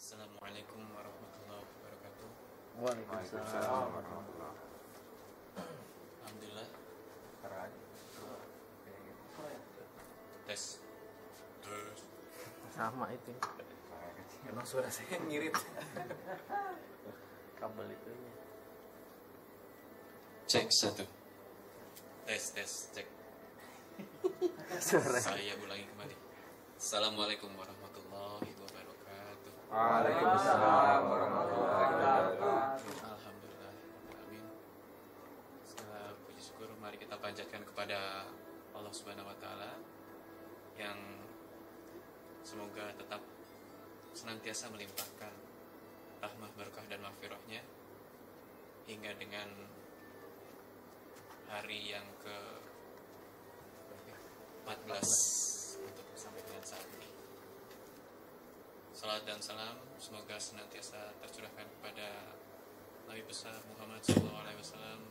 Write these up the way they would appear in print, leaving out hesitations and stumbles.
Assalamualaikum warahmatullahi wabarakatuh. Waalaikumsalam warahmatullahi. Alhamdulillah. Tes. Sama itu. Emang suara saya ngirit. Kabel itu. Cek satu. Tes cek. Suara. Saya ulangi kembali. Assalamualaikum warahmatullahi wabarakatuh. Waalaikumsalam warahmatullahi wabarakatuh. Alhamdulillah. Amin. Segala puji syukur mari kita panjatkan kepada Allah Subhanahu wa taala yang semoga tetap senantiasa melimpahkan rahmah, berkah dan maghfirahnya hingga dengan hari yang ke 14 untuk sampai dengan saat ini. Salat dan salam semoga senantiasa tercurahkan kepada Nabi besar Muhammad SAW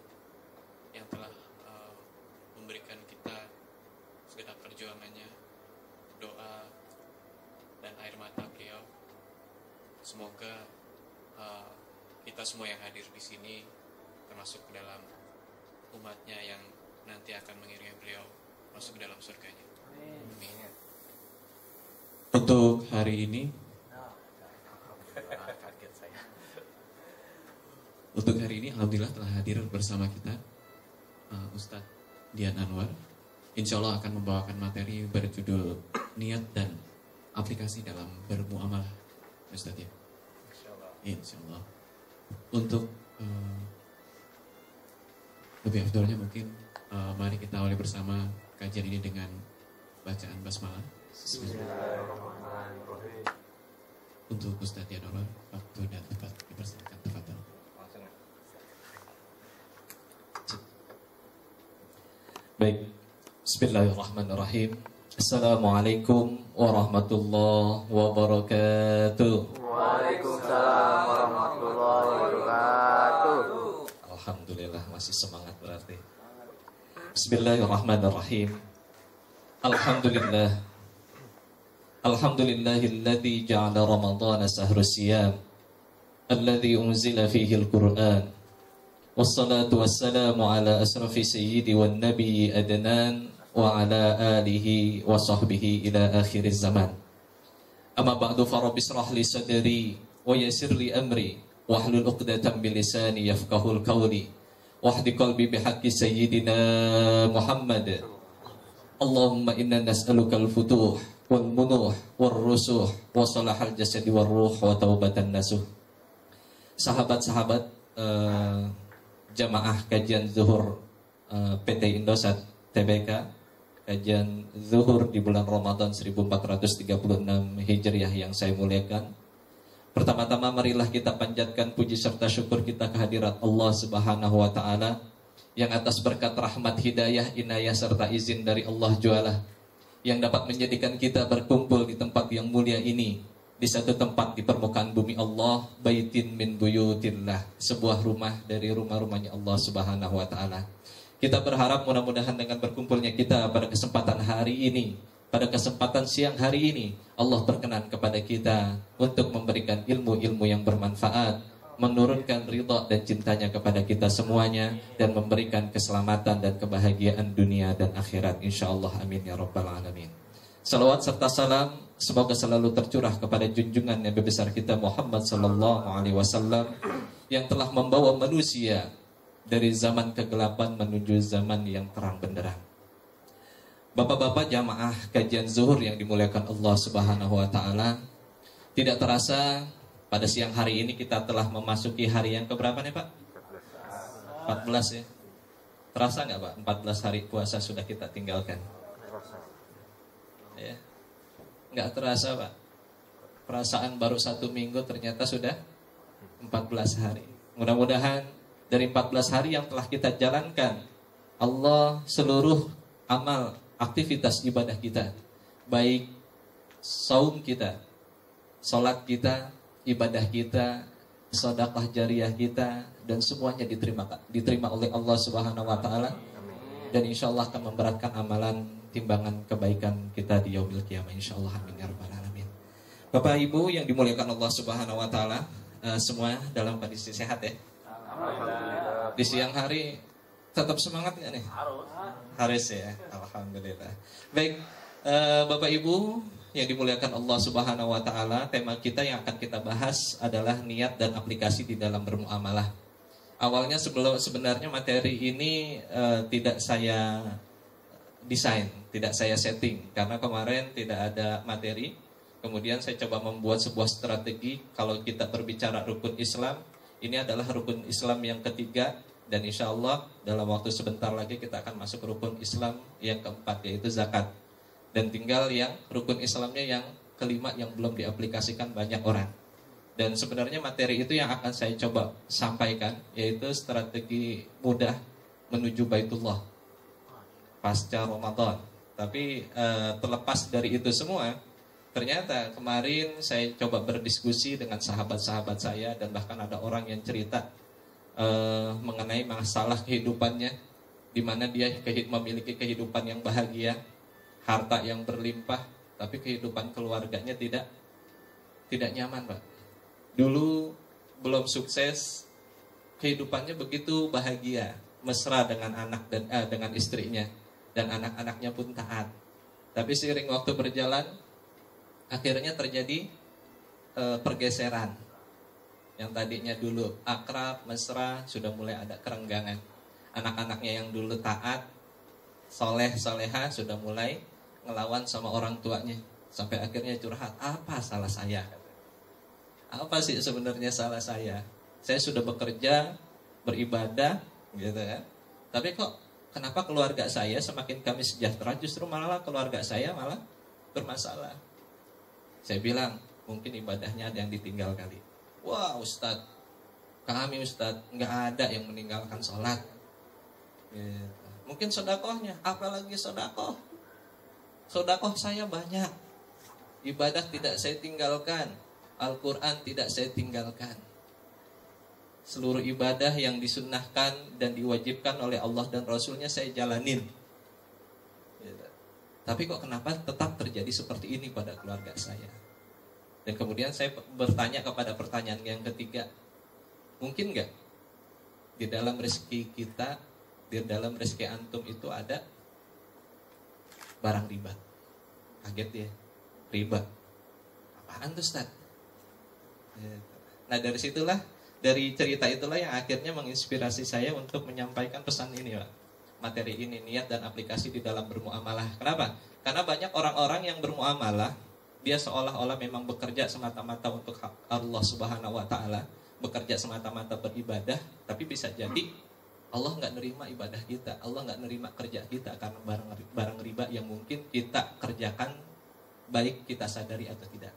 yang telah memberikan kita segenap perjuangannya, doa dan air mata beliau. Semoga kita semua yang hadir di sini termasuk ke dalam umatnya yang nanti akan mengiringi beliau masuk ke dalam surganya. Amin. Untuk hari ini, Kaget saya. untuk hari ini alhamdulillah telah hadir bersama kita Ustadz Dian Anwar. Insya Allah akan membawakan materi berjudul niat dan aplikasi dalam bermuamalah, Ustadz ya. Insya Allah. Untuk lebih afdolnya mungkin mari kita awali bersama kajian ini dengan bacaan basmalah. Bismillahirrahmanirrahim. Untuk Ustadz Dian Anwar, waktu dan tempat dipersilakan. Tafadhol. Langsung ya. Baik, bismillahirrahmanirrahim. Assalamualaikum warahmatullahi wabarakatuh. Waalaikumsalam warahmatullahi wabarakatuh. Alhamdulillah masih semangat berarti. Bismillahirrahmanirrahim. Alhamdulillah. Alhamdulillahilladzi ja'ala Ramadhana sahru siyam alladzi unzila fihi al-Qur'an. Wassalatu wassalamu ala asrafi sayyidi wan nabi adnan wa ala alihi wa sahbihi ila akhiriz zaman. Amma ba'du farabbi israh li sadri wa yassir li amri wahlul 'uqdatam min lisani yafqahul qawli wahdi qalbi bihaqqi sayyidina Muhammad. Allahumma inna nas'aluka al-futuh wal munuh wal rusuh wa salahal jasadi wal ruh wa taubatan nasuh. Sahabat-sahabat jamaah kajian zuhur PT Indosat Tbk, kajian zuhur di bulan Ramadan 1436 Hijriah yang saya muliakan. Pertama-tama marilah kita panjatkan puji serta syukur kita kehadirat Allah Subhanahu wa taala yang atas berkat rahmat, hidayah, inayah serta izin dari Allah Jualah yang dapat menjadikan kita berkumpul di tempat yang mulia ini, di satu tempat di permukaan bumi Allah, baitin min buyutillah, sebuah rumah dari rumah-rumahnya Allah Subhanahu wa taala. Kita berharap mudah-mudahan dengan berkumpulnya kita pada kesempatan hari ini, pada kesempatan siang hari ini, Allah berkenan kepada kita untuk memberikan ilmu-ilmu yang bermanfaat, menurunkan ridha dan cintanya kepada kita semuanya, dan memberikan keselamatan dan kebahagiaan dunia dan akhirat insyaallah, amin ya rabbal alamin. Salawat serta salam semoga selalu tercurah kepada junjungan Nabi besar kita Muhammad sallallahu alaihi wasallam yang telah membawa manusia dari zaman kegelapan menuju zaman yang terang benderang. Bapak-bapak jamaah kajian zuhur yang dimuliakan Allah Subhanahu wa taala, tidak terasa pada siang hari ini kita telah memasuki hari yang keberapa nih Pak? 14 ya. Terasa nggak Pak? 14 hari puasa sudah kita tinggalkan. Ya. Nggak terasa Pak. Perasaan baru 1 minggu ternyata sudah 14 hari. Mudah-mudahan dari 14 hari yang telah kita jalankan, Allah seluruh amal, aktivitas ibadah kita, baik saum kita, sholat kita, ibadah kita, sedekah jariah kita, dan semuanya diterima oleh Allah Subhanahu wa taala. Dan insyaallah akan memberatkan amalan timbangan kebaikan kita di yaumil qiyamah insyaallah, amin ya rabbal alamin. Bapak Ibu yang dimuliakan Allah Subhanahu wa taala, semua dalam kondisi sehat ya. Di siang hari tetap semangat nggak nih? Harus ya. Alhamdulillah. Baik, Bapak Ibu yang dimuliakan Allah Subhanahu wa taala, tema kita yang akan kita bahas adalah niat dan aplikasi di dalam bermuamalah. Awalnya sebenarnya materi ini tidak saya desain, tidak saya setting karena kemarin tidak ada materi. Kemudian saya coba membuat sebuah strategi. Kalau kita berbicara rukun Islam, ini adalah rukun Islam yang ketiga, dan insya Allah dalam waktu sebentar lagi kita akan masuk rukun Islam yang keempat, yaitu zakat. Dan tinggal yang rukun Islamnya yang kelima yang belum diaplikasikan banyak orang. Dan sebenarnya materi itu yang akan saya coba sampaikan, yaitu strategi mudah menuju Baitullah pasca Ramadan. Tapi terlepas dari itu semua, ternyata kemarin saya coba berdiskusi dengan sahabat-sahabat saya, dan bahkan ada orang yang cerita mengenai masalah kehidupannya, di mana dia memiliki kehidupan yang bahagia, harta yang berlimpah, tapi kehidupan keluarganya tidak nyaman, Pak. Dulu belum sukses, kehidupannya begitu bahagia, mesra dengan anak dan dengan istrinya, dan anak-anaknya pun taat. Tapi seiring waktu berjalan, akhirnya terjadi pergeseran. Yang tadinya dulu akrab, mesra, sudah mulai ada kerenggangan. Anak-anaknya yang dulu taat, soleh, soleha, sudah mulai ngelawan sama orang tuanya. Sampai akhirnya curhat, apa salah saya? Apa sih sebenarnya salah saya? Saya sudah bekerja, beribadah, gitu kan. Tapi kok kenapa keluarga saya semakin kami sejahtera, justru malah keluarga saya malah bermasalah? Saya bilang, mungkin ibadahnya ada yang ditinggal kali. Wah Ustadz, kami Ustadz nggak ada yang meninggalkan sholat. Gitu. Mungkin sodakohnya, apalagi sodakoh. Sodakoh saya banyak, ibadah tidak saya tinggalkan, Al-Quran tidak saya tinggalkan. Seluruh ibadah yang disunnahkan dan diwajibkan oleh Allah dan Rasulnya saya jalanin. Gitu. Tapi kok kenapa tetap terjadi seperti ini pada keluarga saya? Dan kemudian saya bertanya kepada pertanyaan yang ketiga, mungkin nggak di dalam rezeki kita, di dalam rezeki antum itu ada barang riba? Kaget ya, riba. Apaan tuh Ustaz? Nah dari situlah, dari cerita itulah yang akhirnya menginspirasi saya untuk menyampaikan pesan ini, Pak. Materi ini, niat dan aplikasi di dalam bermuamalah. Kenapa? Karena banyak orang-orang yang bermuamalah, dia seolah-olah memang bekerja semata-mata untuk Allah Subhanahu wa taala, bekerja semata-mata beribadah, tapi bisa jadi Allah nggak nerima ibadah kita, Allah nggak nerima kerja kita karena barang riba yang mungkin kita kerjakan, baik kita sadari atau tidak.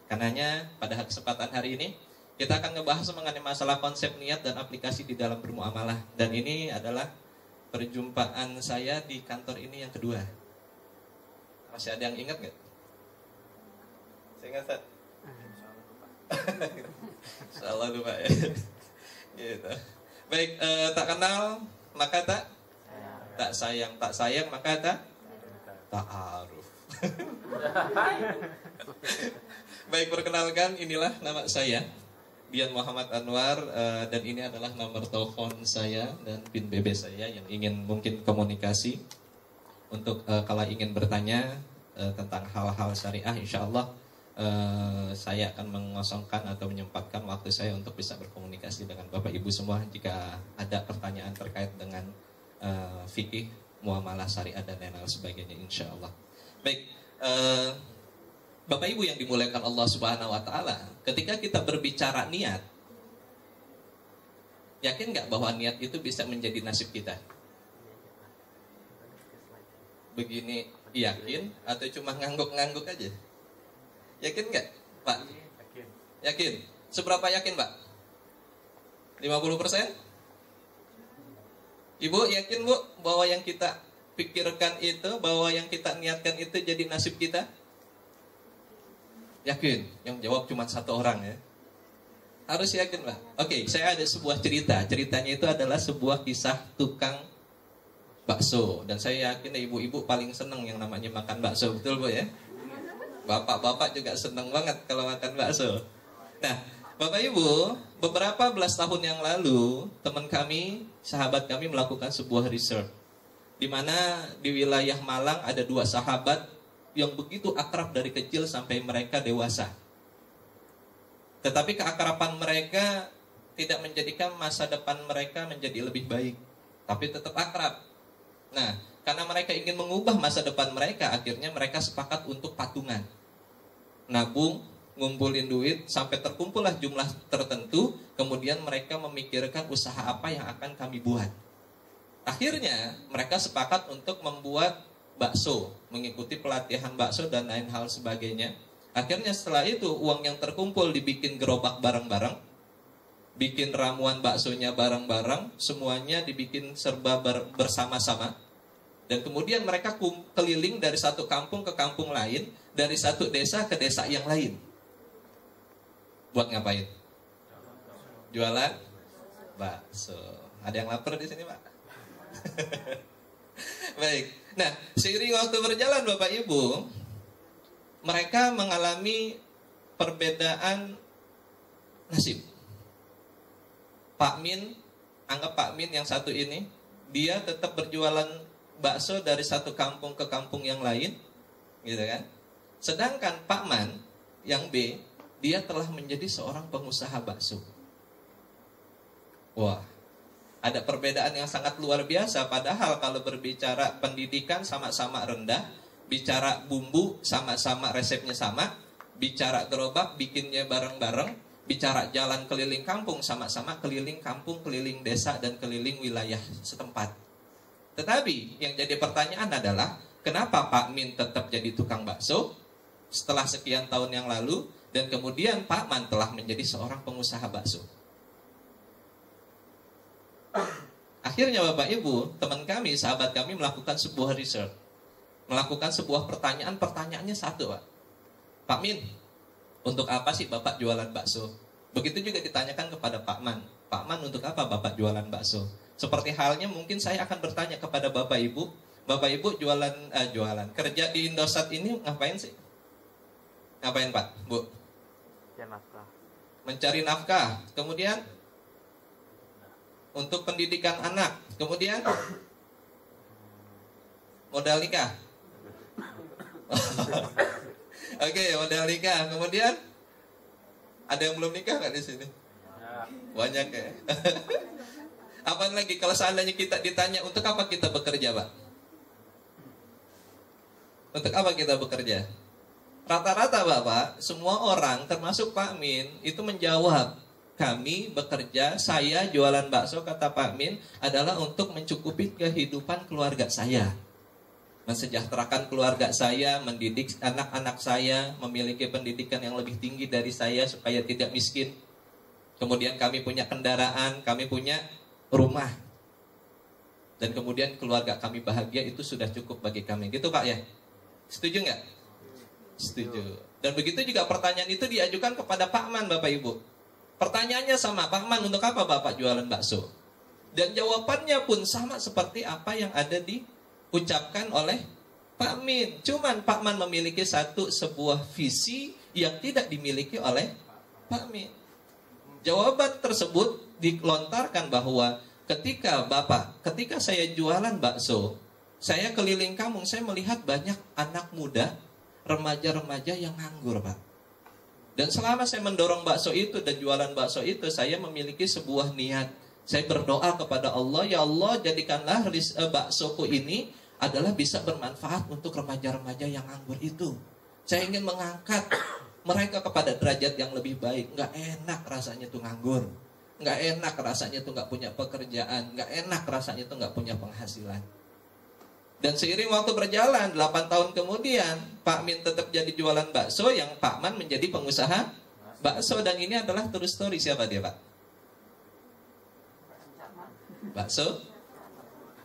Karenanya pada kesempatan hari ini kita akan ngebahas mengenai masalah konsep niat dan aplikasi di dalam bermuamalah. Dan ini adalah perjumpaan saya di kantor ini yang kedua. Masih ada yang ingat nggak? Saya ingat, Ustaz? Salah lupa ya. Gitu. Baik, tak kenal maka tak sayang, tak sayang maka tak aruf. Baik, perkenalkan, inilah nama saya, Dian Muhammad Anwar, dan ini adalah nomor telepon saya dan PIN BB saya yang ingin mungkin komunikasi untuk kalau ingin bertanya tentang hal-hal syariah, insya Allah saya akan mengosongkan atau menyempatkan waktu saya untuk bisa berkomunikasi dengan Bapak Ibu semua jika ada pertanyaan terkait dengan fikih, muamalah syariah dan lain-lain sebagainya, insya Allah. Baik, Bapak Ibu yang dimuliakan Allah Subhanahu wa taala, ketika kita berbicara niat, yakin nggak bahwa niat itu bisa menjadi nasib kita? Begini, yakin atau cuma ngangguk-ngangguk aja? Yakin nggak, Pak? Yakin. Seberapa yakin, Pak? 50%? Ibu yakin, Bu, bahwa yang kita pikirkan itu, bahwa yang kita niatkan itu jadi nasib kita? Yakin? Yang jawab cuma satu orang ya. Harus yakin, Pak. Oke, saya ada sebuah cerita. Ceritanya itu adalah sebuah kisah tukang bakso. Dan saya yakin ibu-ibu paling seneng yang namanya makan bakso. Betul, Bu ya? Bapak-bapak juga seneng banget kalau makan bakso. Nah, Bapak Ibu, beberapa belas tahun yang lalu, teman kami, sahabat kami melakukan sebuah riset. Di mana di wilayah Malang ada 2 sahabat yang begitu akrab dari kecil sampai mereka dewasa. Tetapi keakraban mereka tidak menjadikan masa depan mereka menjadi lebih baik, tapi tetap akrab. Nah, karena mereka ingin mengubah masa depan mereka, akhirnya mereka sepakat untuk patungan. Nabung, ngumpulin duit, sampai terkumpullah jumlah tertentu, kemudian mereka memikirkan usaha apa yang akan kami buat. Akhirnya, mereka sepakat untuk membuat bakso, mengikuti pelatihan bakso dan lain hal sebagainya. Akhirnya setelah itu, uang yang terkumpul dibikin gerobak bareng-bareng, bikin ramuan baksonya bareng-bareng, semuanya dibikin serba bersama-sama. Dan kemudian mereka keliling dari satu kampung ke kampung lain, dari satu desa ke desa yang lain. Buat ngapain? Jualan bakso. Ada yang lapar di sini, Pak? Baik. Nah, seiring waktu berjalan Bapak Ibu, mereka mengalami perbedaan nasib. Pak Min, anggap Pak Min yang satu ini, dia tetap berjualan bakso dari satu kampung ke kampung yang lain, gitu kan? Sedangkan Pak Man yang B, dia telah menjadi seorang pengusaha bakso. Wah, ada perbedaan yang sangat luar biasa. Padahal kalau berbicara pendidikan sama-sama rendah, bicara bumbu sama-sama resepnya sama, bicara gerobak bikinnya bareng-bareng, bicara jalan keliling kampung sama-sama keliling kampung, keliling desa dan keliling wilayah setempat. Tetapi yang jadi pertanyaan adalah, kenapa Pak Min tetap jadi tukang bakso setelah sekian tahun yang lalu, dan kemudian Pak Man telah menjadi seorang pengusaha bakso? Akhirnya Bapak Ibu, teman kami, sahabat kami melakukan sebuah riset, melakukan sebuah pertanyaan. Pertanyaannya satu, Pak. Pak Min, untuk apa sih Bapak jualan bakso? Begitu juga ditanyakan kepada Pak Man. Pak Man, untuk apa Bapak jualan bakso? Seperti halnya mungkin saya akan bertanya kepada Bapak Ibu. Bapak Ibu jualan kerja di Indosat ini ngapain sih? Ngapain Pak, Bu? Mencari nafkah. Kemudian untuk pendidikan anak. Kemudian modal nikah. Oke, modal nikah. Kemudian ada yang belum nikah nggak di sini? Banyak ya. Apa lagi kalau seandainya kita ditanya untuk apa kita bekerja, Pak? Untuk apa kita bekerja? Rata-rata Bapak, semua orang termasuk Pak Min itu menjawab, kami bekerja, saya jualan bakso, kata Pak Min, adalah untuk mencukupi kehidupan keluarga saya. Mensejahterakan keluarga saya, mendidik anak-anak saya, memiliki pendidikan yang lebih tinggi dari saya supaya tidak miskin. Kemudian kami punya kendaraan, kami punya rumah. Dan kemudian keluarga kami bahagia, itu sudah cukup bagi kami. Gitu Pak ya? Setuju nggak? Setuju. Dan begitu juga pertanyaan itu diajukan kepada Pak Man, Bapak Ibu. Pertanyaannya sama, Pak Man, untuk apa Bapak jualan bakso? Dan jawabannya pun sama seperti apa yang ada diucapkan oleh Pak Min. Cuman Pak Man memiliki sebuah visi yang tidak dimiliki oleh Pak Min. Jawaban tersebut dilontarkan bahwa ketika saya jualan bakso, saya keliling kampung, saya melihat banyak anak muda, remaja-remaja yang nganggur, Pak. Dan selama saya mendorong bakso itu dan jualan bakso itu, saya memiliki sebuah niat. Saya berdoa kepada Allah, ya Allah, jadikanlah baksoku ini adalah bisa bermanfaat untuk remaja-remaja yang nganggur itu. Saya ingin mengangkat mereka kepada derajat yang lebih baik. Nggak enak rasanya tuh nganggur. Nggak enak rasanya tuh nggak punya pekerjaan. Nggak enak rasanya tuh nggak punya penghasilan. Dan seiring waktu berjalan, 8 tahun kemudian, Pak Min tetap jadi jualan bakso, yang Pak Man menjadi pengusaha bakso. Dan ini adalah true story. Siapa dia, Pak? Bakso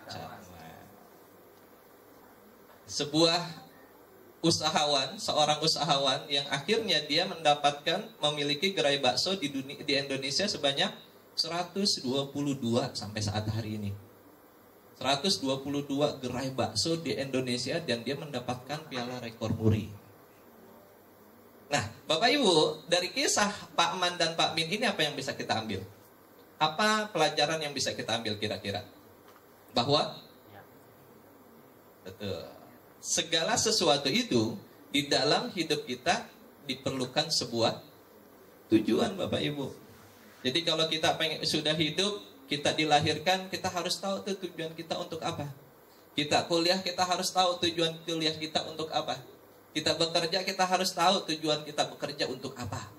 Caman. Sebuah usahawan, seorang usahawan yang akhirnya dia mendapatkan, memiliki gerai bakso di Indonesia sebanyak 122 sampai saat hari ini. 122 gerai bakso di Indonesia, dan dia mendapatkan piala rekor muri. Nah, Bapak Ibu, dari kisah Pak Man dan Pak Min ini apa yang bisa kita ambil? Apa pelajaran yang bisa kita ambil kira-kira? Bahwa betul, segala sesuatu itu di dalam hidup kita diperlukan sebuah tujuan, Bapak Ibu. Jadi kalau kita sudah hidup, kita dilahirkan, kita harus tahu tuh tujuan kita untuk apa. Kita kuliah, kita harus tahu tujuan kuliah kita untuk apa. Kita bekerja, kita harus tahu tujuan kita bekerja untuk apa.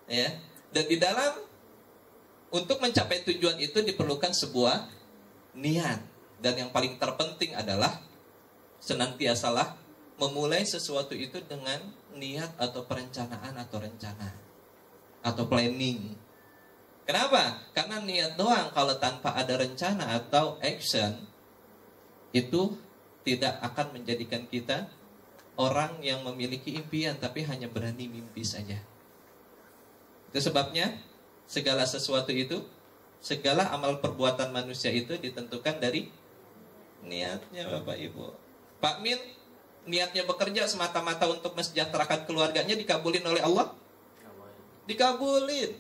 Ya. Dan di dalam untuk mencapai tujuan itu diperlukan sebuah niat. Dan yang paling terpenting adalah senantiasalah memulai sesuatu itu dengan niat atau perencanaan atau rencana atau planning. Kenapa? Karena niat doang, kalau tanpa ada rencana atau action, itu tidak akan menjadikan kita orang yang memiliki impian, tapi hanya berani mimpi saja. Itu sebabnya segala sesuatu itu, segala amal perbuatan manusia itu ditentukan dari niatnya, Bapak Ibu. Pak Min, niatnya bekerja semata-mata untuk mensejahterakan keluarganya, dikabulin oleh Allah? Dikabulin.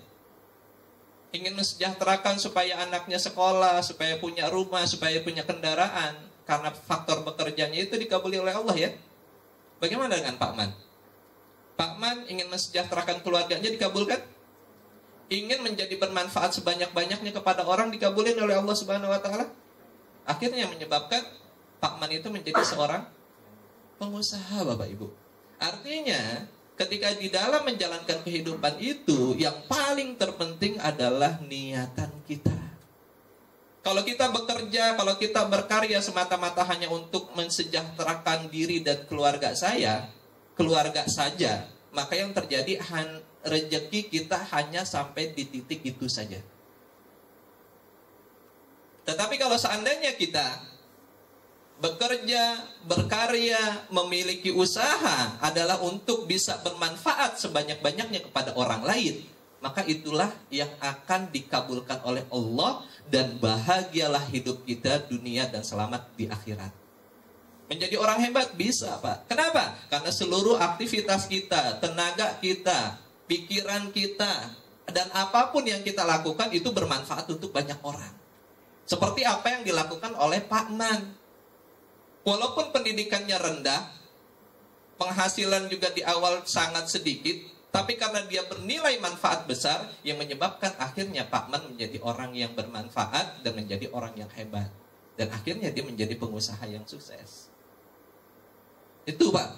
Ingin mensejahterakan supaya anaknya sekolah, supaya punya rumah, supaya punya kendaraan. Karena faktor bekerjanya itu dikabuli oleh Allah, ya. Bagaimana dengan Pak Man? Pak Man ingin mensejahterakan keluarganya, dikabulkan? Ingin menjadi bermanfaat sebanyak-banyaknya kepada orang, dikabulin oleh Allah Subhanahu wa taala? Akhirnya menyebabkan Pak Man itu menjadi seorang pengusaha, Bapak Ibu. Artinya, ketika di dalam menjalankan kehidupan itu, yang paling terpenting adalah niatan kita. Kalau kita bekerja, kalau kita berkarya semata-mata hanya untuk mensejahterakan diri dan keluarga keluarga saja, maka yang terjadi rezeki kita hanya sampai di titik itu saja. Tetapi kalau seandainya kita bekerja, berkarya, memiliki usaha adalah untuk bisa bermanfaat sebanyak-banyaknya kepada orang lain, maka itulah yang akan dikabulkan oleh Allah, dan bahagialah hidup kita dunia dan selamat di akhirat. Menjadi orang hebat bisa, Pak. Kenapa? Karena seluruh aktivitas kita, tenaga kita, pikiran kita, dan apapun yang kita lakukan itu bermanfaat untuk banyak orang. Seperti apa yang dilakukan oleh Pak Man. Walaupun pendidikannya rendah, penghasilan juga di awal sangat sedikit, tapi karena dia bernilai manfaat besar, yang menyebabkan akhirnya Pak Man menjadi orang yang bermanfaat dan menjadi orang yang hebat. Dan akhirnya dia menjadi pengusaha yang sukses. Itu, Pak.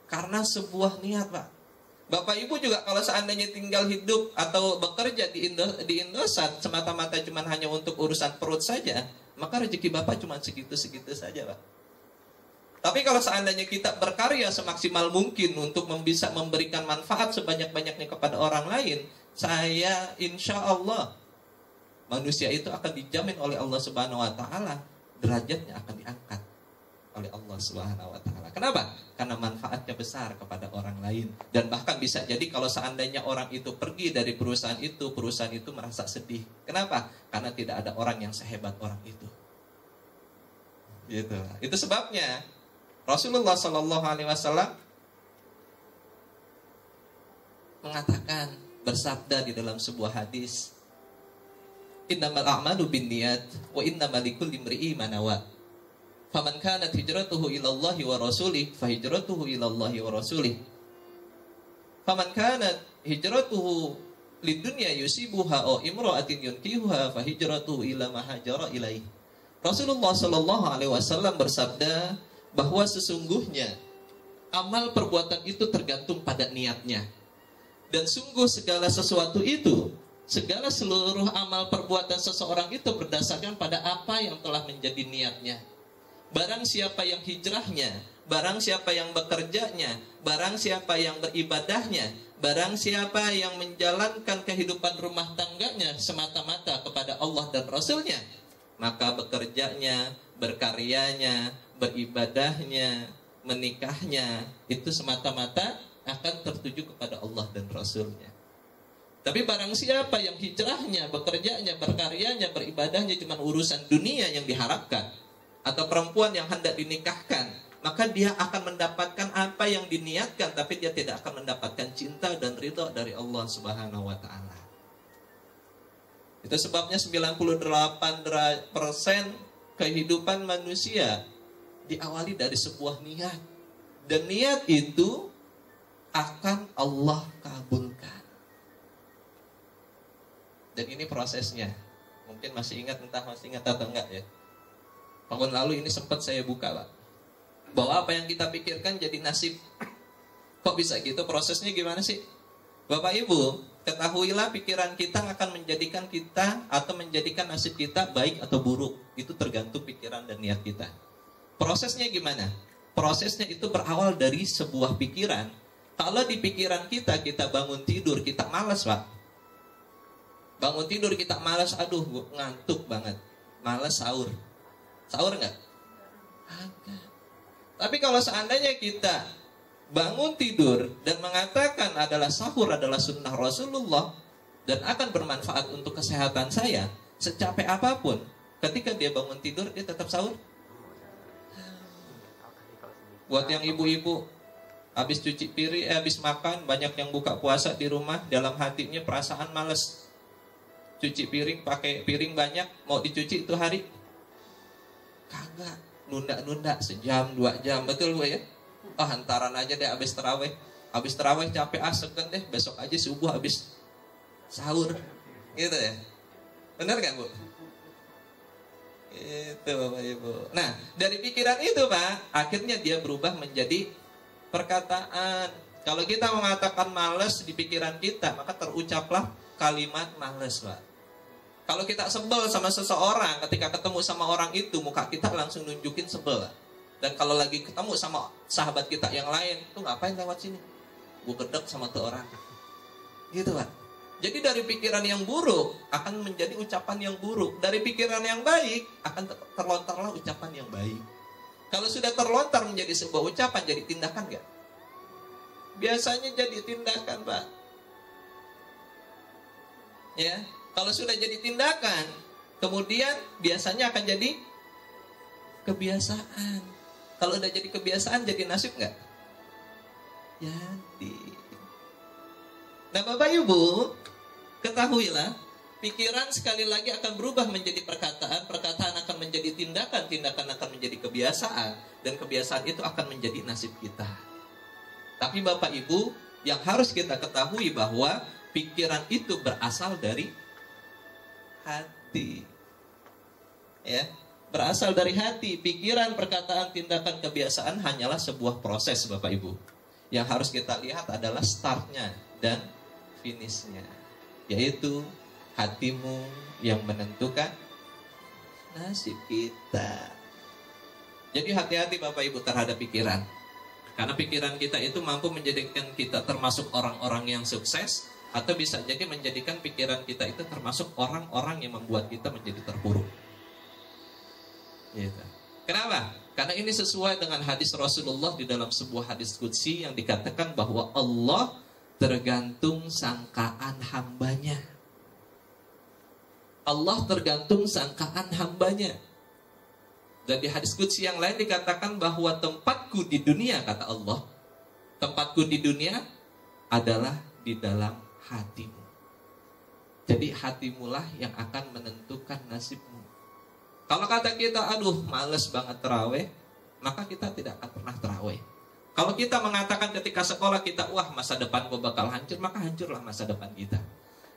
Karena sebuah niat, Pak. Bapak Ibu juga kalau seandainya tinggal hidup atau bekerja di Indosat semata-mata cuma hanya untuk urusan perut saja, maka rezeki Bapak cuma segitu-segitu saja, Pak. Tapi kalau seandainya kita berkarya semaksimal mungkin untuk bisa memberikan manfaat sebanyak-banyaknya kepada orang lain, saya insya Allah manusia itu akan dijamin oleh Allah Subhanahu wa taala, derajatnya akan diangkat oleh Allah Subhanahu wa taala. Kenapa? Karena manfaatnya besar kepada orang lain. Dan bahkan bisa jadi kalau seandainya orang itu pergi dari perusahaan itu merasa sedih. Kenapa? Karena tidak ada orang yang sehebat orang itu. Gitu. Itu sebabnya Rasulullah Shallallahu Alaihi Wasallam mengatakan, bersabda di dalam sebuah hadis, innamal a'malu binniyat wa innamal likulli imri'in ma nawa. Faman kanat hijratuhu ila Allahi wa rasulih fa hijratuhu ila Allahi wa rasulih. Faman kanat hijratuhu lidunya yusibuha aw imra'atin yunkihuha fa hijratuhu ila ma hajara ilaih. Rasulullah Shallallahu Alaihi Wasallam bersabda bahwa sesungguhnya amal perbuatan itu tergantung pada niatnya. Dan sungguh segala sesuatu itu, segala seluruh amal perbuatan seseorang itu berdasarkan pada apa yang telah menjadi niatnya. Barang siapa yang hijrahnya, barang siapa yang bekerjanya, barang siapa yang beribadahnya, barang siapa yang menjalankan kehidupan rumah tangganya semata-mata kepada Allah dan Rasulnya, maka bekerjanya, berkaryanya, beribadahnya, menikahnya, itu semata-mata akan tertuju kepada Allah dan Rasulnya. Tapi barang siapa yang hijrahnya, bekerjanya, berkaryanya, beribadahnya cuma urusan dunia yang diharapkan, atau perempuan yang hendak dinikahkan maka dia akan mendapatkan apa yang diniatkan, tapi dia tidak akan mendapatkan cinta dan ridha dari Allah Subhanahu wa taala. Itu sebabnya 98% kehidupan manusia diawali dari sebuah niat. Dan niat itu akan Allah kabulkan. Dan ini prosesnya. Mungkin masih ingat, entah masih ingat atau enggak ya. Tahun lalu ini sempat saya buka, Pak, bahwa apa yang kita pikirkan jadi nasib. Kok bisa gitu? Prosesnya gimana sih? Bapak Ibu, ketahuilah pikiran kita akan menjadikan kita atau menjadikan nasib kita baik atau buruk. Itu tergantung pikiran dan niat kita. Prosesnya gimana? Prosesnya itu berawal dari sebuah pikiran. Kalau di pikiran kita bangun tidur, kita malas, Pak. Bangun tidur kita malas, aduh ngantuk banget. Malas sahur. Sahur nggak? Agak. Tapi kalau seandainya kita bangun tidur dan mengatakan adalah sahur adalah sunnah Rasulullah dan akan bermanfaat untuk kesehatan saya, secapek apapun, ketika dia bangun tidur dia tetap sahur. Buat yang ibu-ibu habis cuci piring, habis makan, banyak yang buka puasa di rumah, dalam hatinya perasaan males. Cuci piring, pakai piring banyak, mau dicuci itu hari kagak, nunda-nunda sejam, 2 jam, betul Bu ya? Oh, hantaran aja deh habis terawih. Habis terawih capek aseken deh, besok aja subuh habis sahur. Gitu ya. Benar kan, Bu? Itu Bapak Ibu. Nah, dari pikiran itu, Pak, akhirnya dia berubah menjadi perkataan. Kalau kita mengatakan malas di pikiran kita, maka terucaplah kalimat malas, Pak. Kalau kita sebel sama seseorang, ketika ketemu sama orang itu, muka kita langsung nunjukin sebel. Dan kalau lagi ketemu sama sahabat kita yang lain, tuh ngapain lewat sini? Gue gedek sama tuh orang. Gitu, Pak. Jadi dari pikiran yang buruk akan menjadi ucapan yang buruk. Dari pikiran yang baik akan terlontarlah ucapan yang baik. Kalau sudah terlontar menjadi sebuah ucapan, jadi tindakan nggak? Biasanya jadi tindakan, Pak. Ya. Kalau sudah jadi tindakan, kemudian biasanya akan jadi kebiasaan. Kalau udah jadi kebiasaan, jadi nasib nggak? Jadi. Nah, Bapak Ibu, ketahuilah, pikiran sekali lagi akan berubah menjadi perkataan, perkataan akan menjadi tindakan, tindakan akan menjadi kebiasaan, dan kebiasaan itu akan menjadi nasib kita. Tapi Bapak Ibu, yang harus kita ketahui bahwa pikiran itu berasal dari hati, ya, berasal dari hati. Pikiran, perkataan, tindakan, kebiasaan hanyalah sebuah proses, Bapak Ibu. Yang harus kita lihat adalah startnya dan finishnya, yaitu hatimu yang menentukan nasib kita. Jadi hati-hati Bapak Ibu terhadap pikiran, karena pikiran kita itu mampu menjadikan kita termasuk orang-orang yang sukses, atau bisa jadi menjadikan pikiran kita itu termasuk orang-orang yang membuat kita menjadi terpuruk. Gitu. Kenapa? Karena ini sesuai dengan hadis Rasulullah di dalam sebuah hadis qudsi yang dikatakan bahwa Allah tergantung sangkaan hambanya. Allah tergantung sangkaan hambanya. Dan di hadis qudsi yang lain dikatakan bahwa tempatku di dunia, kata Allah, tempatku di dunia adalah di dalam hatimu. Jadi hatimulah yang akan menentukan nasibmu. Kalau kata kita, aduh males banget terawih, maka kita tidak akan pernah terawih. Kalau kita mengatakan ketika sekolah kita, wah masa depan gue bakal hancur, maka hancurlah masa depan kita.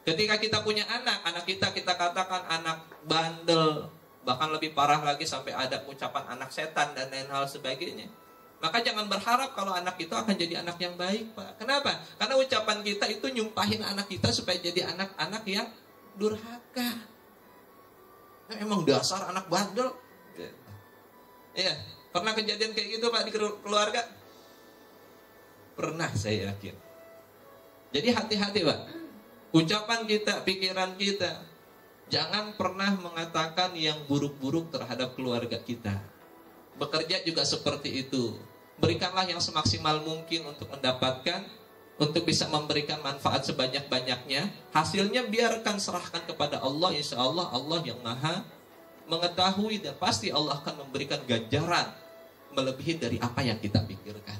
Ketika kita punya anak kita katakan anak bandel, bahkan lebih parah lagi sampai ada ucapan anak setan dan lain hal sebagainya. Maka jangan berharap kalau anak itu akan jadi anak yang baik, Pak. Kenapa? Karena ucapan kita itu nyumpahin anak kita supaya jadi anak-anak yang durhaka. Nah, emang dasar anak bandel. Iya, pernah kejadian kayak gitu Pak di keluarga? Pernah, saya yakin. Jadi hati-hati Pak. Ucapan kita, pikiran kita, jangan pernah mengatakan yang buruk-buruk terhadap keluarga kita. Bekerja juga seperti itu. Berikanlah yang semaksimal mungkin untuk mendapatkan, untuk bisa memberikan manfaat sebanyak-banyaknya. Hasilnya biarkan serahkan kepada Allah. Insya Allah, Allah yang maha mengetahui, dan pasti Allah akan memberikan ganjaran melebihi dari apa yang kita pikirkan.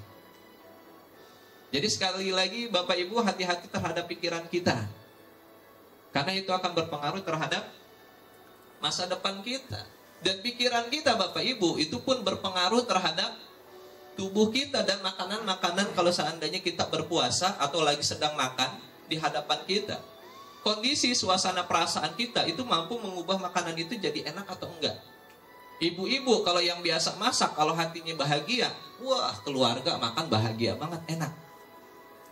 Jadi sekali lagi Bapak Ibu, hati-hati terhadap pikiran kita, karena itu akan berpengaruh terhadap masa depan kita. Dan pikiran kita Bapak Ibu itu pun berpengaruh terhadap tubuh kita dan makanan-makanan kalau seandainya kita berpuasa atau lagi sedang makan di hadapan kita. Kondisi suasana perasaan kita itu mampu mengubah makanan itu jadi enak atau enggak. Ibu-ibu kalau yang biasa masak, kalau hatinya bahagia, wah keluarga makan bahagia banget, enak.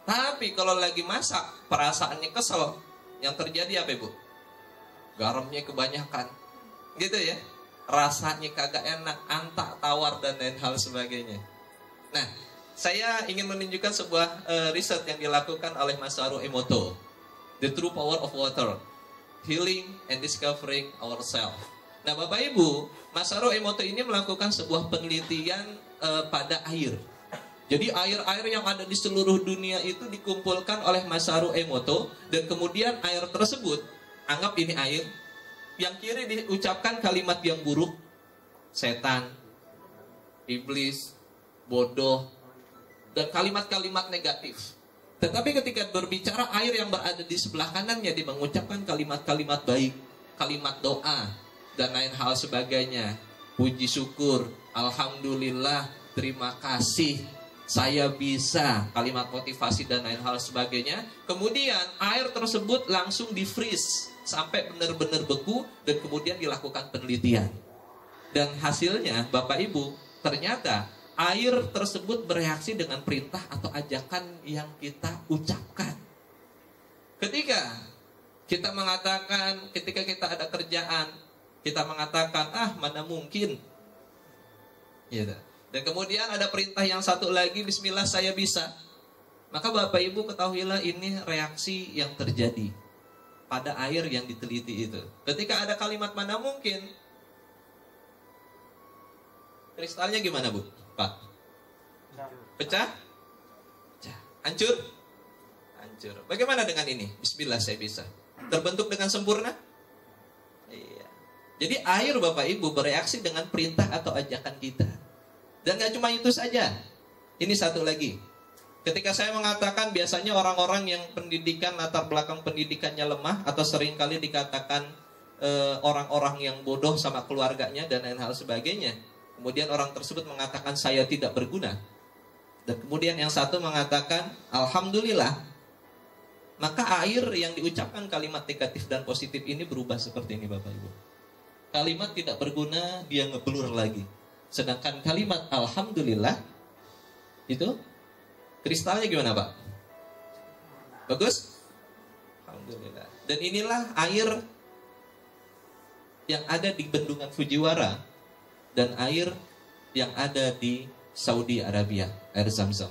Tapi kalau lagi masak, perasaannya kesel, yang terjadi apa Ibu? Garamnya kebanyakan, gitu ya. Rasanya kagak enak, antak, tawar, dan lain hal sebagainya. Nah, saya ingin menunjukkan sebuah riset yang dilakukan oleh Masaru Emoto, The True Power of Water, Healing and Discovering Ourselves. Nah, Bapak Ibu, Masaru Emoto ini melakukan sebuah penelitian pada air. Jadi air-air yang ada di seluruh dunia itu dikumpulkan oleh Masaru Emoto, dan kemudian air tersebut, anggap ini air, yang kiri diucapkan kalimat yang buruk, setan, iblis, bodoh, dan kalimat-kalimat negatif. Tetapi ketika berbicara air yang berada di sebelah kanannya, dia mengucapkan kalimat-kalimat baik, kalimat doa, dan lain hal sebagainya. Puji syukur, alhamdulillah, terima kasih, saya bisa, kalimat motivasi dan lain hal sebagainya. Kemudian air tersebut langsung di-freeze sampai benar-benar beku, dan kemudian dilakukan penelitian. Dan hasilnya Bapak Ibu, ternyata air tersebut bereaksi dengan perintah atau ajakan yang kita ucapkan. Ketika kita mengatakan, ketika kita ada kerjaan, kita mengatakan, mana mungkin, gitu. Dan kemudian ada perintah yang satu lagi, bismillah saya bisa. Maka Bapak Ibu ketahuilah ini reaksi yang terjadi pada air yang diteliti itu. Ketika ada kalimat mana mungkin, kristalnya gimana Bu? Pak? Pecah? Pecah. Hancur? Hancur. Bagaimana dengan ini? Bismillah saya bisa. Terbentuk dengan sempurna? Iya. Jadi air Bapak Ibu bereaksi dengan perintah atau ajakan kita. Dan gak cuma itu saja. Ini satu lagi. Ketika saya mengatakan biasanya orang-orang yang pendidikan, latar belakang pendidikannya lemah, atau seringkali dikatakan orang-orang yang bodoh sama keluarganya dan lain hal sebagainya. Kemudian orang tersebut mengatakan saya tidak berguna. Dan kemudian yang satu mengatakan alhamdulillah. Maka air yang diucapkan kalimat negatif dan positif ini berubah seperti ini Bapak Ibu. Kalimat tidak berguna dia ngeblur lagi. Sedangkan kalimat alhamdulillah itu kristalnya gimana Pak? Bagus? Alhamdulillah. Dan inilah air yang ada di bendungan Fujiwara dan air yang ada di Saudi Arabia, air Zam-Zam.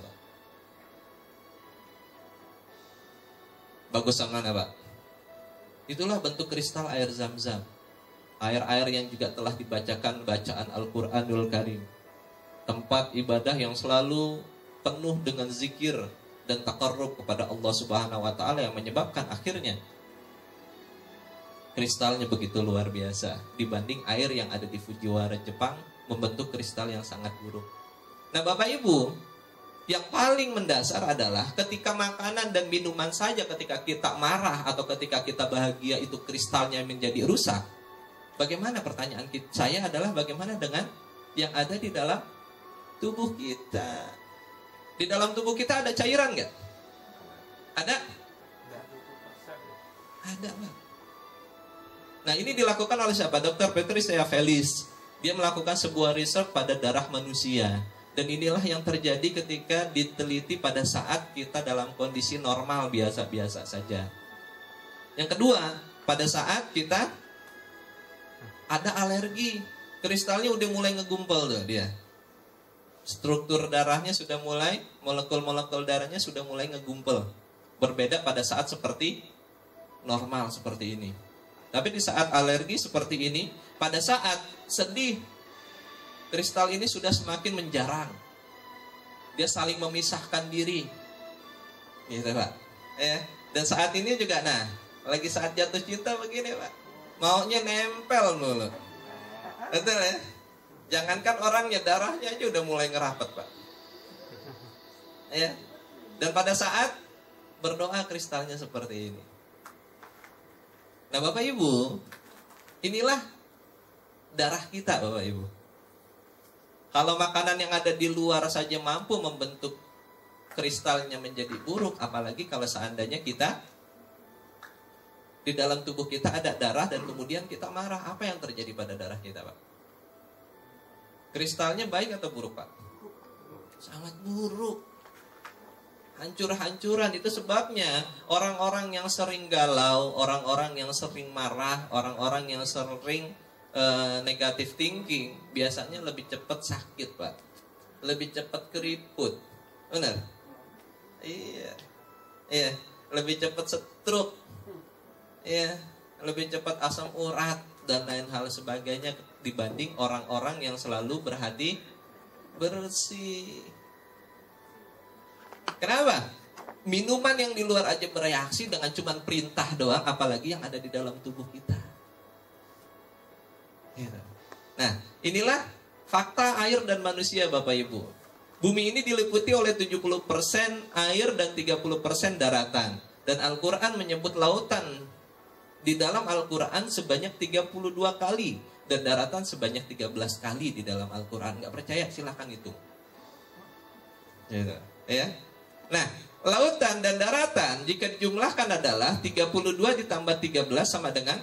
Bagus sama mana Pak? Itulah bentuk kristal air Zam-Zam. Air-air yang juga telah dibacakan bacaan Al-Quranul Karim. Tempat ibadah yang selalu penuh dengan zikir dan takarrub kepada Allah Subhanahu wa Ta'ala, yang menyebabkan akhirnya kristalnya begitu luar biasa dibanding air yang ada di Fujiwara Jepang, membentuk kristal yang sangat buruk. Nah Bapak Ibu, yang paling mendasar adalah ketika makanan dan minuman saja, ketika kita marah atau ketika kita bahagia, itu kristalnya menjadi rusak. Bagaimana, pertanyaan saya adalah bagaimana dengan yang ada di dalam tubuh kita? Di dalam tubuh kita ada cairan nggak? Ada? Ada Pak. Nah ini dilakukan oleh siapa? Dr. Patricia Fellis. Dia melakukan sebuah riset pada darah manusia. Dan inilah yang terjadi ketika diteliti pada saat kita dalam kondisi normal biasa-biasa saja. Yang kedua, pada saat kita ada alergi, kristalnya udah mulai ngegumpal tuh dia. Struktur darahnya sudah mulai, molekul-molekul darahnya sudah mulai ngegumpal. Berbeda pada saat seperti normal seperti ini. Tapi di saat alergi seperti ini, pada saat sedih, kristal ini sudah semakin menjarang. Dia saling memisahkan diri. Gitu Pak. Dan saat ini juga, nah, lagi saat jatuh cinta begini Pak. Maunya nempel mulu. Betul ya? Jangankan orangnya, darahnya aja udah mulai ngerapet, Pak. Ya. Dan pada saat berdoa kristalnya seperti ini. Nah, Bapak Ibu, inilah darah kita, Bapak Ibu. Kalau makanan yang ada di luar saja mampu membentuk kristalnya menjadi buruk, apalagi kalau seandainya kita di dalam tubuh kita ada darah dan kemudian kita marah, apa yang terjadi pada darah kita, Pak? Kristalnya baik atau buruk, Pak? Sangat buruk. Hancur-hancuran. Itu sebabnya orang-orang yang sering galau, orang-orang yang sering marah, orang-orang yang sering negative thinking biasanya lebih cepat sakit, Pak. Lebih cepat keriput. Benar? Iya. Iya, lebih cepat stroke. Iya, lebih cepat asam urat dan lain hal sebagainya dibanding orang-orang yang selalu berhati bersih. Kenapa? Minuman yang di luar aja bereaksi dengan cuman perintah doang, apalagi yang ada di dalam tubuh kita. Nah, inilah fakta air dan manusia, Bapak Ibu. Bumi ini diliputi oleh 70% air dan 30% daratan. Dan Al-Quran menyebut lautan di dalam Al-Quran sebanyak 32 kali. Dan daratan sebanyak 13 kali di dalam Al-Quran. Nggak percaya? Silahkan hitung. Ya. Nah, lautan dan daratan jika dijumlahkan adalah 32 ditambah 13 sama dengan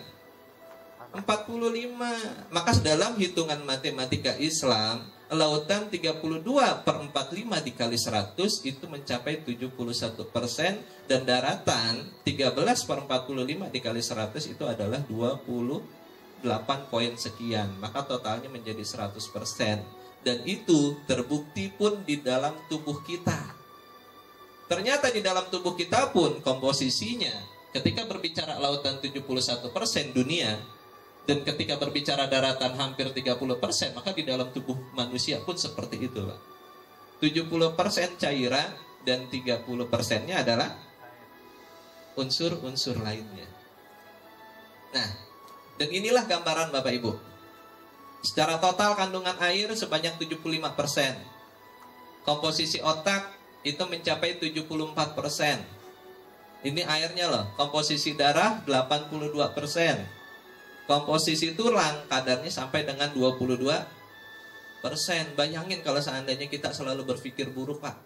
45. Maka dalam hitungan matematika Islam, lautan 32/45 dikali 100 itu mencapai 71%, dan daratan 13/45 dikali 100 itu adalah 28 poin sekian. Maka totalnya menjadi 100%. Dan itu terbukti pun di dalam tubuh kita. Ternyata di dalam tubuh kita pun komposisinya, ketika berbicara lautan 71% dunia, dan ketika berbicara daratan hampir 30%, maka di dalam tubuh manusia pun seperti itu, Pak. 70% cairan dan 30%-nya adalah unsur-unsur lainnya. Nah, dan inilah gambaran Bapak Ibu. Secara total kandungan air sebanyak 75%. Komposisi otak itu mencapai 74%. Ini airnya loh. Komposisi darah 82%. Komposisi tulang kadarnya sampai dengan 22%. Bayangin kalau seandainya kita selalu berpikir buruk, Pak.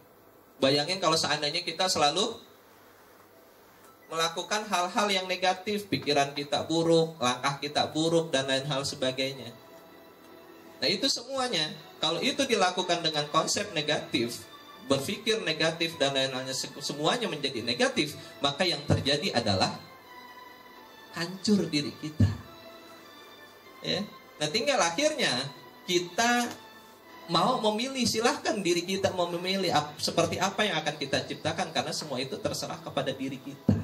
Bayangin kalau seandainya kita selalu melakukan hal-hal yang negatif. Pikiran kita buruk, langkah kita buruk, dan lain hal sebagainya. Nah, itu semuanya, kalau itu dilakukan dengan konsep negatif, berpikir negatif dan lain-lainnya, semuanya menjadi negatif, maka yang terjadi adalah hancur diri kita. Ya. Nah, tinggal akhirnya kita mau memilih, silahkan diri kita mau memilih seperti apa yang akan kita ciptakan, karena semua itu terserah kepada diri kita.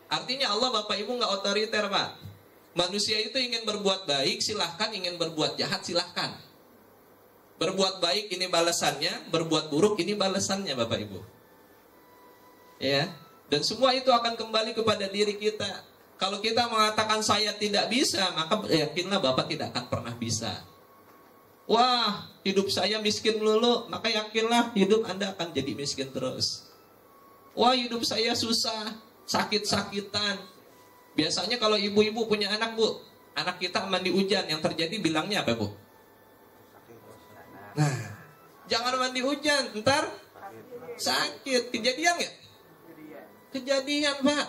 Artinya Allah, Bapak Ibu, nggak otoriter, Pak. Manusia itu ingin berbuat baik, silahkan. Ingin berbuat jahat, silahkan. Berbuat baik ini balasannya, berbuat buruk ini balasannya, Bapak Ibu. Ya, dan semua itu akan kembali kepada diri kita. Kalau kita mengatakan saya tidak bisa, maka yakinlah Bapak tidak akan pernah bisa. Wah, hidup saya miskin melulu, maka yakinlah hidup Anda akan jadi miskin terus. Wah, hidup saya susah, sakit-sakitan. Biasanya kalau ibu-ibu punya anak, Bu, anak kita mandi hujan, yang terjadi bilangnya apa, Bu? Nah, jangan mandi hujan, ntar sakit. Kejadian nggak? Kejadian, Pak.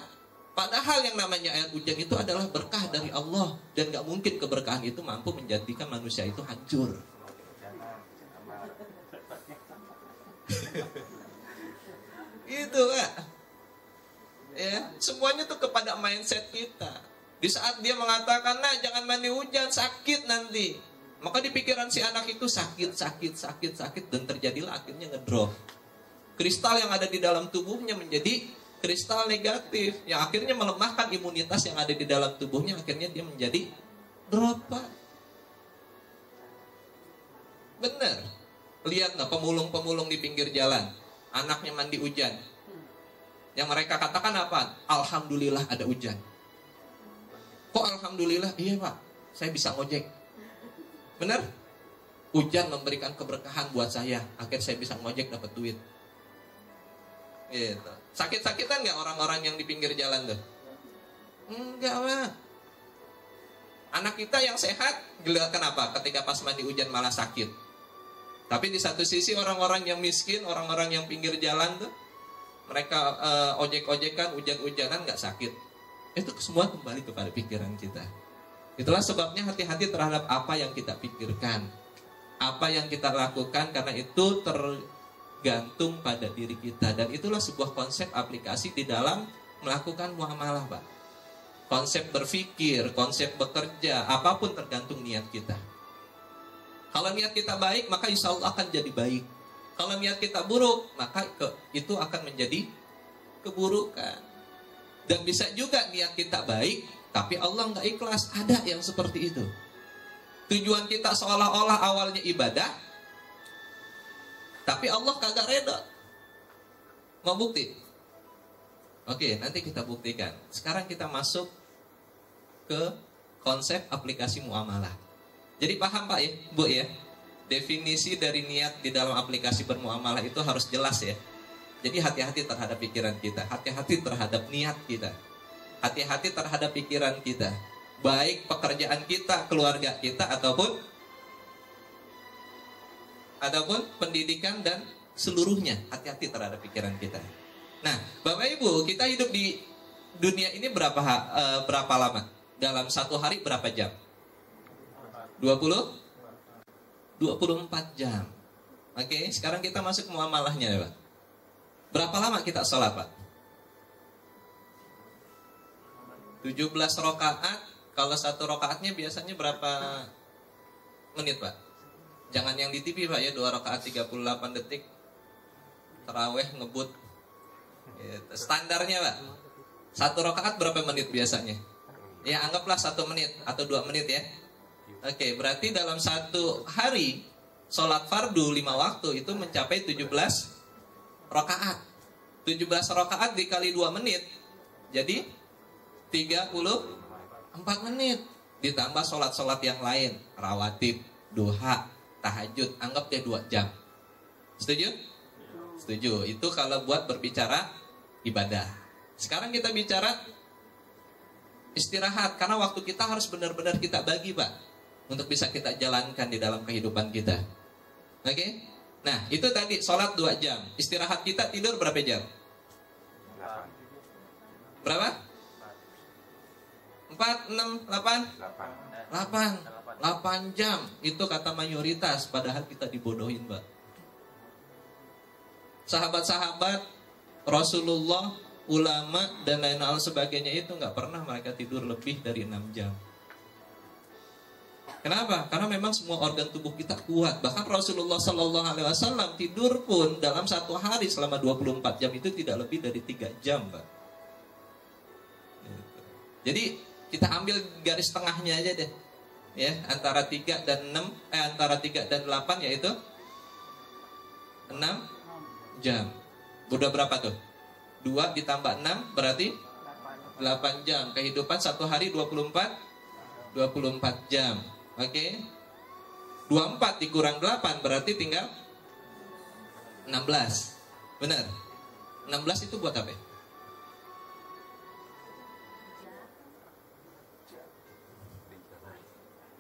Padahal yang namanya air hujan itu adalah berkah dari Allah, dan nggak mungkin keberkahan itu mampu menjadikan manusia itu hancur. Gitu, Pak. Ya, semuanya tuh kepada mindset kita. Di saat dia mengatakan, nah jangan mandi hujan, sakit nanti, maka di pikiran si anak itu sakit, dan terjadilah akhirnya ngedrop. Kristal yang ada di dalam tubuhnya menjadi kristal negatif, yang akhirnya melemahkan imunitas yang ada di dalam tubuhnya, akhirnya dia menjadi drop, Pak. Bener. Lihat nggak pemulung-pemulung di pinggir jalan, anaknya mandi hujan. Yang mereka katakan apa? Alhamdulillah ada hujan. Kok alhamdulillah? Iya, Pak, saya bisa ngojek. Bener? Hujan memberikan keberkahan buat saya, akhirnya saya bisa ngojek dapat duit. Gitu. Sakit-sakitan nggak orang-orang yang di pinggir jalan tuh? Enggak, Pak. Anak kita yang sehat, kenapa? Ketika pas mandi hujan malah sakit. Tapi di satu sisi orang-orang yang miskin, orang-orang yang pinggir jalan tuh, mereka ojek-ojekan, hujan-hujanan nggak sakit. Itu semua kembali kepada pikiran kita. Itulah sebabnya hati-hati terhadap apa yang kita pikirkan, apa yang kita lakukan, karena itu tergantung pada diri kita. Dan itulah sebuah konsep aplikasi di dalam melakukan muamalah, Pak. Konsep berpikir, konsep bekerja, apapun tergantung niat kita. Kalau niat kita baik, maka insya Allah akan jadi baik. Kalau niat kita buruk, maka itu akan menjadi keburukan. Dan bisa juga niat kita baik, tapi Allah nggak ikhlas. Ada yang seperti itu. Tujuan kita seolah-olah awalnya ibadah, tapi Allah kagak reda. Mau bukti? Oke, nanti kita buktikan. Sekarang kita masuk ke konsep aplikasi muamalah. Jadi paham Pak ya, Bu ya? Definisi dari niat di dalam aplikasi bermuamalah itu harus jelas ya. Jadi hati-hati terhadap pikiran kita, hati-hati terhadap niat kita, hati-hati terhadap pikiran kita, baik pekerjaan kita, keluarga kita, ataupun pendidikan dan seluruhnya. Hati-hati terhadap pikiran kita. Nah, Bapak Ibu, kita hidup di dunia ini berapa lama? Dalam satu hari berapa jam? 24 jam. Oke, sekarang kita masuk muamalahnya ya, Pak. Berapa lama kita sholat, Pak? 17 rakaat. Kalau satu rakaatnya biasanya berapa menit, Pak? Jangan yang di TV, Pak ya, 2 rakaat 38 detik. Taraweh ngebut. Gitu. Standarnya, Pak. Satu rakaat berapa menit biasanya? Ya anggaplah 1 menit atau 2 menit ya. Oke, berarti dalam satu hari sholat fardu 5 waktu itu mencapai 17 rakaat. 17 rakaat dikali 2 menit jadi 34 menit. Ditambah sholat-sholat yang lain, rawatib, duha, tahajud, anggap dia 2 jam. Setuju? Setuju. Itu kalau buat berbicara ibadah. Sekarang kita bicara istirahat, karena waktu kita harus benar-benar kita bagi, Pak, untuk bisa kita jalankan di dalam kehidupan kita. Oke? Nah, itu tadi sholat 2 jam. Istirahat kita tidur berapa jam? Berapa? 4, 6, 8? 8 jam. Itu kata mayoritas, padahal kita dibodohin, Pak. Sahabat-sahabat Rasulullah, ulama dan lain hal sebagainya itu nggak pernah mereka tidur lebih dari 6 jam. Kenapa? Karena memang semua organ tubuh kita kuat. Bahkan Rasulullah SAW tidur pun dalam satu hari selama 24 jam itu tidak lebih dari 3 jam, Pak. Jadi kita ambil garis tengahnya aja deh, ya, antara 3 dan 6, antara 3 dan 8 yaitu 6 jam. Udah berapa tuh? 2 ditambah 6 berarti 8 jam. Kehidupan satu hari 24 jam. Oke. 24 dikurang 8 berarti tinggal 16. Benar? 16 itu buat apa?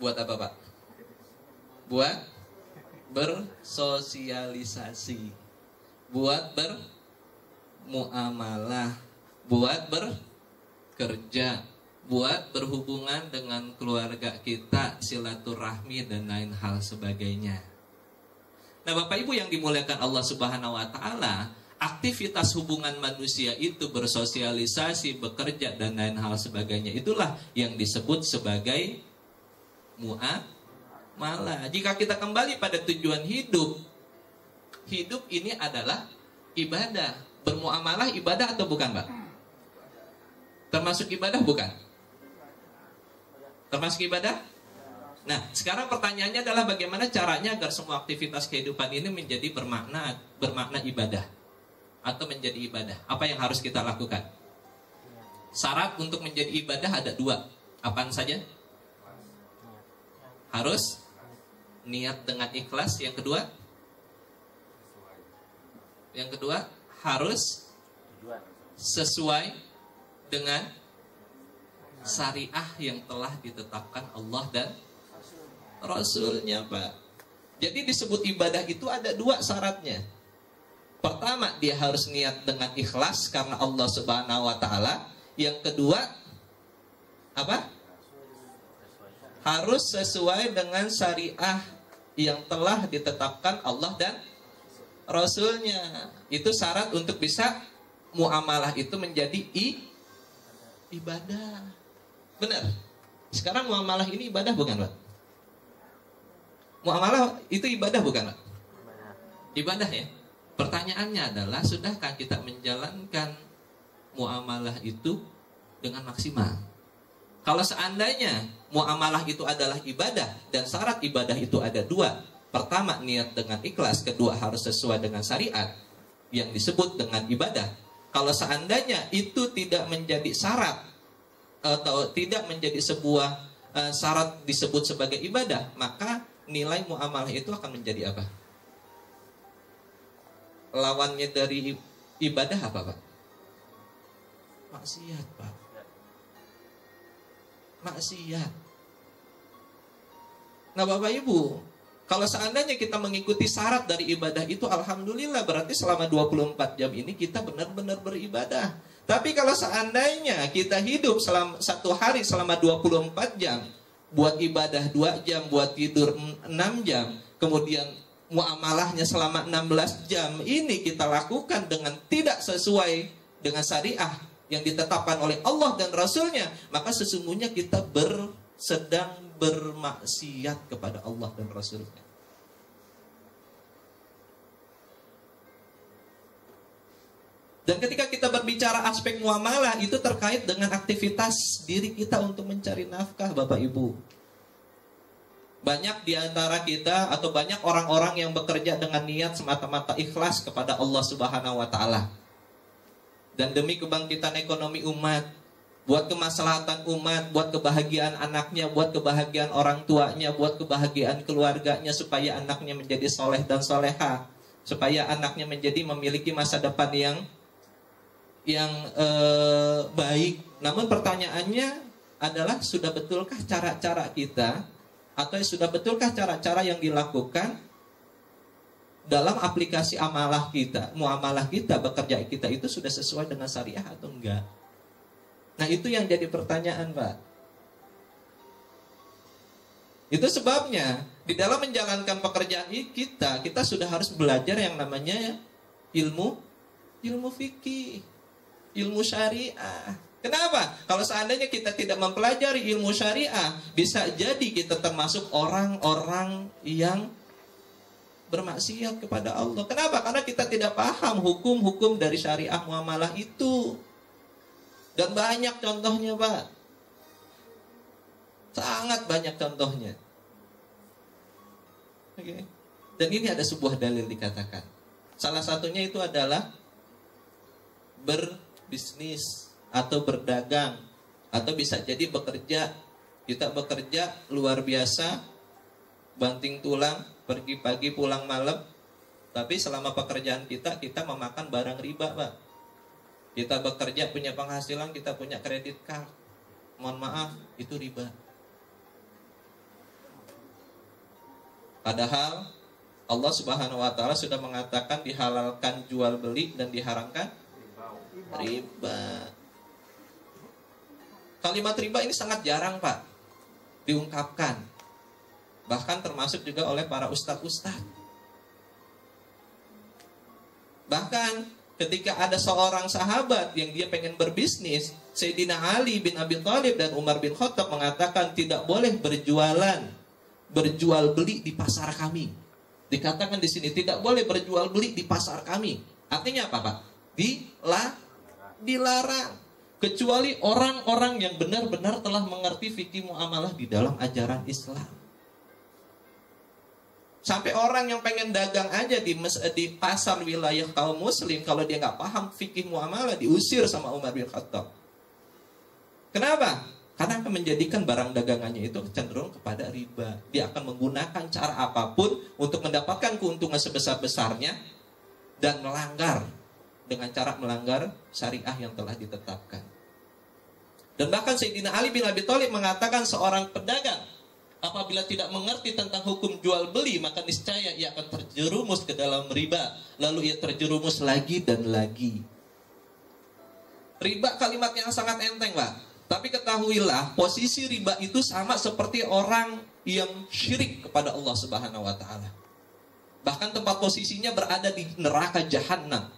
Buat apa, Pak? Buat bersosialisasi, buat bermuamalah, buat bekerja, buat berhubungan dengan keluarga kita, silaturahmi dan lain hal sebagainya. Nah, Bapak Ibu yang dimuliakan Allah Subhanahu wa taala, aktivitas hubungan manusia itu bersosialisasi, bekerja dan lain hal sebagainya, itulah yang disebut sebagai muamalah. Jika kita kembali pada tujuan hidup, hidup ini adalah ibadah. Bermuamalah ibadah atau bukan, Pak? Termasuk ibadah bukan? Termasuk ibadah? Nah, sekarang pertanyaannya adalah bagaimana caranya agar semua aktivitas kehidupan ini menjadi bermakna ibadah atau menjadi ibadah. Apa yang harus kita lakukan? Syarat untuk menjadi ibadah ada 2. Apaan saja? Harus niat dengan ikhlas. Yang kedua harus sesuai dengan syariah yang telah ditetapkan Allah dan Rasulnya, Pak. Jadi disebut ibadah itu ada 2 syaratnya. Pertama, dia harus niat dengan ikhlas karena Allah Subhanahu wa taala. Yang kedua, apa? Harus sesuai dengan syariah yang telah ditetapkan Allah dan Rasulnya. Itu syarat untuk bisa muamalah itu menjadi ibadah. Benar. Sekarang muamalah ini ibadah bukan, Pak? Muamalah itu ibadah bukan, Pak? Ibadah ya. Pertanyaannya adalah, sudahkah kita menjalankan muamalah itu dengan maksimal? Kalau seandainya muamalah itu adalah ibadah dan syarat ibadah itu ada 2. Pertama, niat dengan ikhlas. Kedua, harus sesuai dengan syariat yang disebut dengan ibadah. Kalau seandainya itu tidak menjadi syarat atau tidak menjadi sebuah syarat disebut sebagai ibadah, maka nilai muamalah itu akan menjadi apa? Lawannya dari ibadah apa, Pak? Maksiat, Pak. Maksiat. Nah, Bapak Ibu, kalau seandainya kita mengikuti syarat dari ibadah itu, alhamdulillah, berarti selama 24 jam ini kita benar-benar beribadah. Tapi kalau seandainya kita hidup selama 1 hari selama 24 jam, buat ibadah 2 jam, buat tidur 6 jam, kemudian muamalahnya selama 16 jam ini kita lakukan dengan tidak sesuai dengan syariah yang ditetapkan oleh Allah dan Rasulnya, maka sesungguhnya kita sedang bermaksiat kepada Allah dan Rasulnya. Dan ketika kita berbicara aspek muamalah, itu terkait dengan aktivitas diri kita untuk mencari nafkah, Bapak Ibu. Banyak di antara kita atau banyak orang-orang yang bekerja dengan niat semata-mata ikhlas kepada Allah Subhanahu wa taala. Dan demi kebangkitan ekonomi umat, buat kemaslahatan umat, buat kebahagiaan anaknya, buat kebahagiaan orang tuanya, buat kebahagiaan keluarganya, supaya anaknya menjadi soleh dan soleha, supaya anaknya memiliki masa depan yang baik. Namun pertanyaannya adalah, sudah betulkah cara-cara kita, atau sudah betulkah cara-cara yang dilakukan dalam aplikasi amalah kita, muamalah kita, bekerja kita itu sudah sesuai dengan syariah atau enggak? Nah, itu yang jadi pertanyaan, Pak. Itu sebabnya di dalam menjalankan pekerjaan kita sudah harus belajar yang namanya ilmu fikih, ilmu syariah. Kenapa? Kalau seandainya kita tidak mempelajari ilmu syariah, bisa jadi kita termasuk orang-orang yang bermaksiat kepada Allah. Kenapa? Karena kita tidak paham hukum-hukum dari syariah muamalah itu. Dan banyak contohnya, Pak. Sangat banyak contohnya. Oke. Dan ini ada sebuah dalil dikatakan. Salah satunya itu adalah berbisnis atau berdagang, atau bisa jadi bekerja. Kita bekerja luar biasa, banting tulang, pergi pagi pulang malam, tapi selama pekerjaan kita memakan barang riba, Pak. Kita bekerja punya penghasilan, kita punya kredit card, mohon maaf, itu riba. Padahal Allah Subhanahu wa taala sudah mengatakan dihalalkan jual beli dan diharamkan riba. Kalimat riba ini sangat jarang, Pak, diungkapkan. Bahkan termasuk juga oleh para ustadz-ustadz. Bahkan ketika ada seorang sahabat yang dia pengen berbisnis, Sayyidina Ali bin Abi Thalib dan Umar bin Khattab mengatakan tidak boleh berjual beli di pasar kami. Dikatakan di sini tidak boleh berjual beli di pasar kami. Artinya apa, Pak? Dilarang. Kecuali orang-orang yang benar-benar telah mengerti fikih muamalah di dalam ajaran Islam. Sampai orang yang pengen dagang aja di pasar wilayah kaum muslim, kalau dia nggak paham fikih muamalah, diusir sama Umar bin Khattab. Kenapa? Karena akan menjadikan barang dagangannya itu cenderung kepada riba. Dia akan menggunakan cara apapun untuk mendapatkan keuntungan sebesar-besarnya dan melanggar dengan cara melanggar syariah yang telah ditetapkan. Dan bahkan Sayyidina Ali bin Abi Thalib mengatakan seorang pedagang apabila tidak mengerti tentang hukum jual beli, maka niscaya ia akan terjerumus ke dalam riba. Lalu ia terjerumus lagi dan lagi. Riba kalimat yang sangat enteng, Pak. Tapi ketahuilah, posisi riba itu sama seperti orang yang syirik kepada Allah Subhanahu wa taala. Bahkan tempat posisinya berada di neraka jahanam.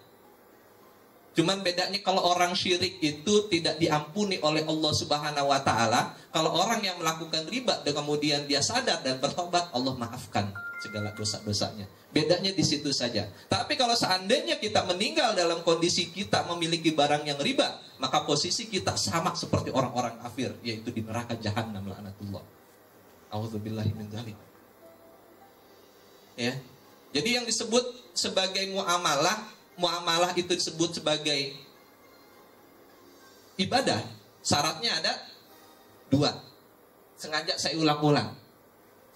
Cuman bedanya kalau orang syirik itu tidak diampuni oleh Allah Subhanahu wa taala. Kalau orang yang melakukan riba dan kemudian dia sadar dan bertobat, Allah maafkan segala dosa-dosanya. Bedanya di situ saja. Tapi kalau seandainya kita meninggal dalam kondisi kita memiliki barang yang riba, maka posisi kita sama seperti orang-orang kafir, yaitu di neraka jahanam, laknatullah. A'udzubillahi min dzalik. Ya. Jadi yang disebut sebagai muamalah itu disebut sebagai ibadah. Syaratnya ada 2. Sengaja saya ulang-ulang.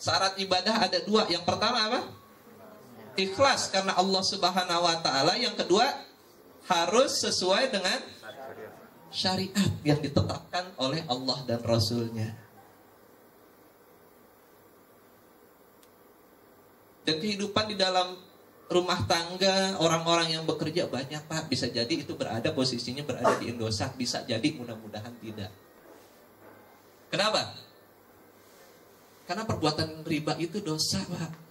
Syarat ibadah ada 2. Yang pertama apa? Ikhlas karena Allah Subhanahu wa taala. Yang kedua, harus sesuai dengan syariat yang ditetapkan oleh Allah dan Rasulnya. Dan kehidupan di dalam rumah tangga, orang-orang yang bekerja banyak, Pak. Bisa jadi itu posisinya berada di Indosat. Bisa jadi, mudah-mudahan tidak. Kenapa? Karena perbuatan riba itu dosa, Pak.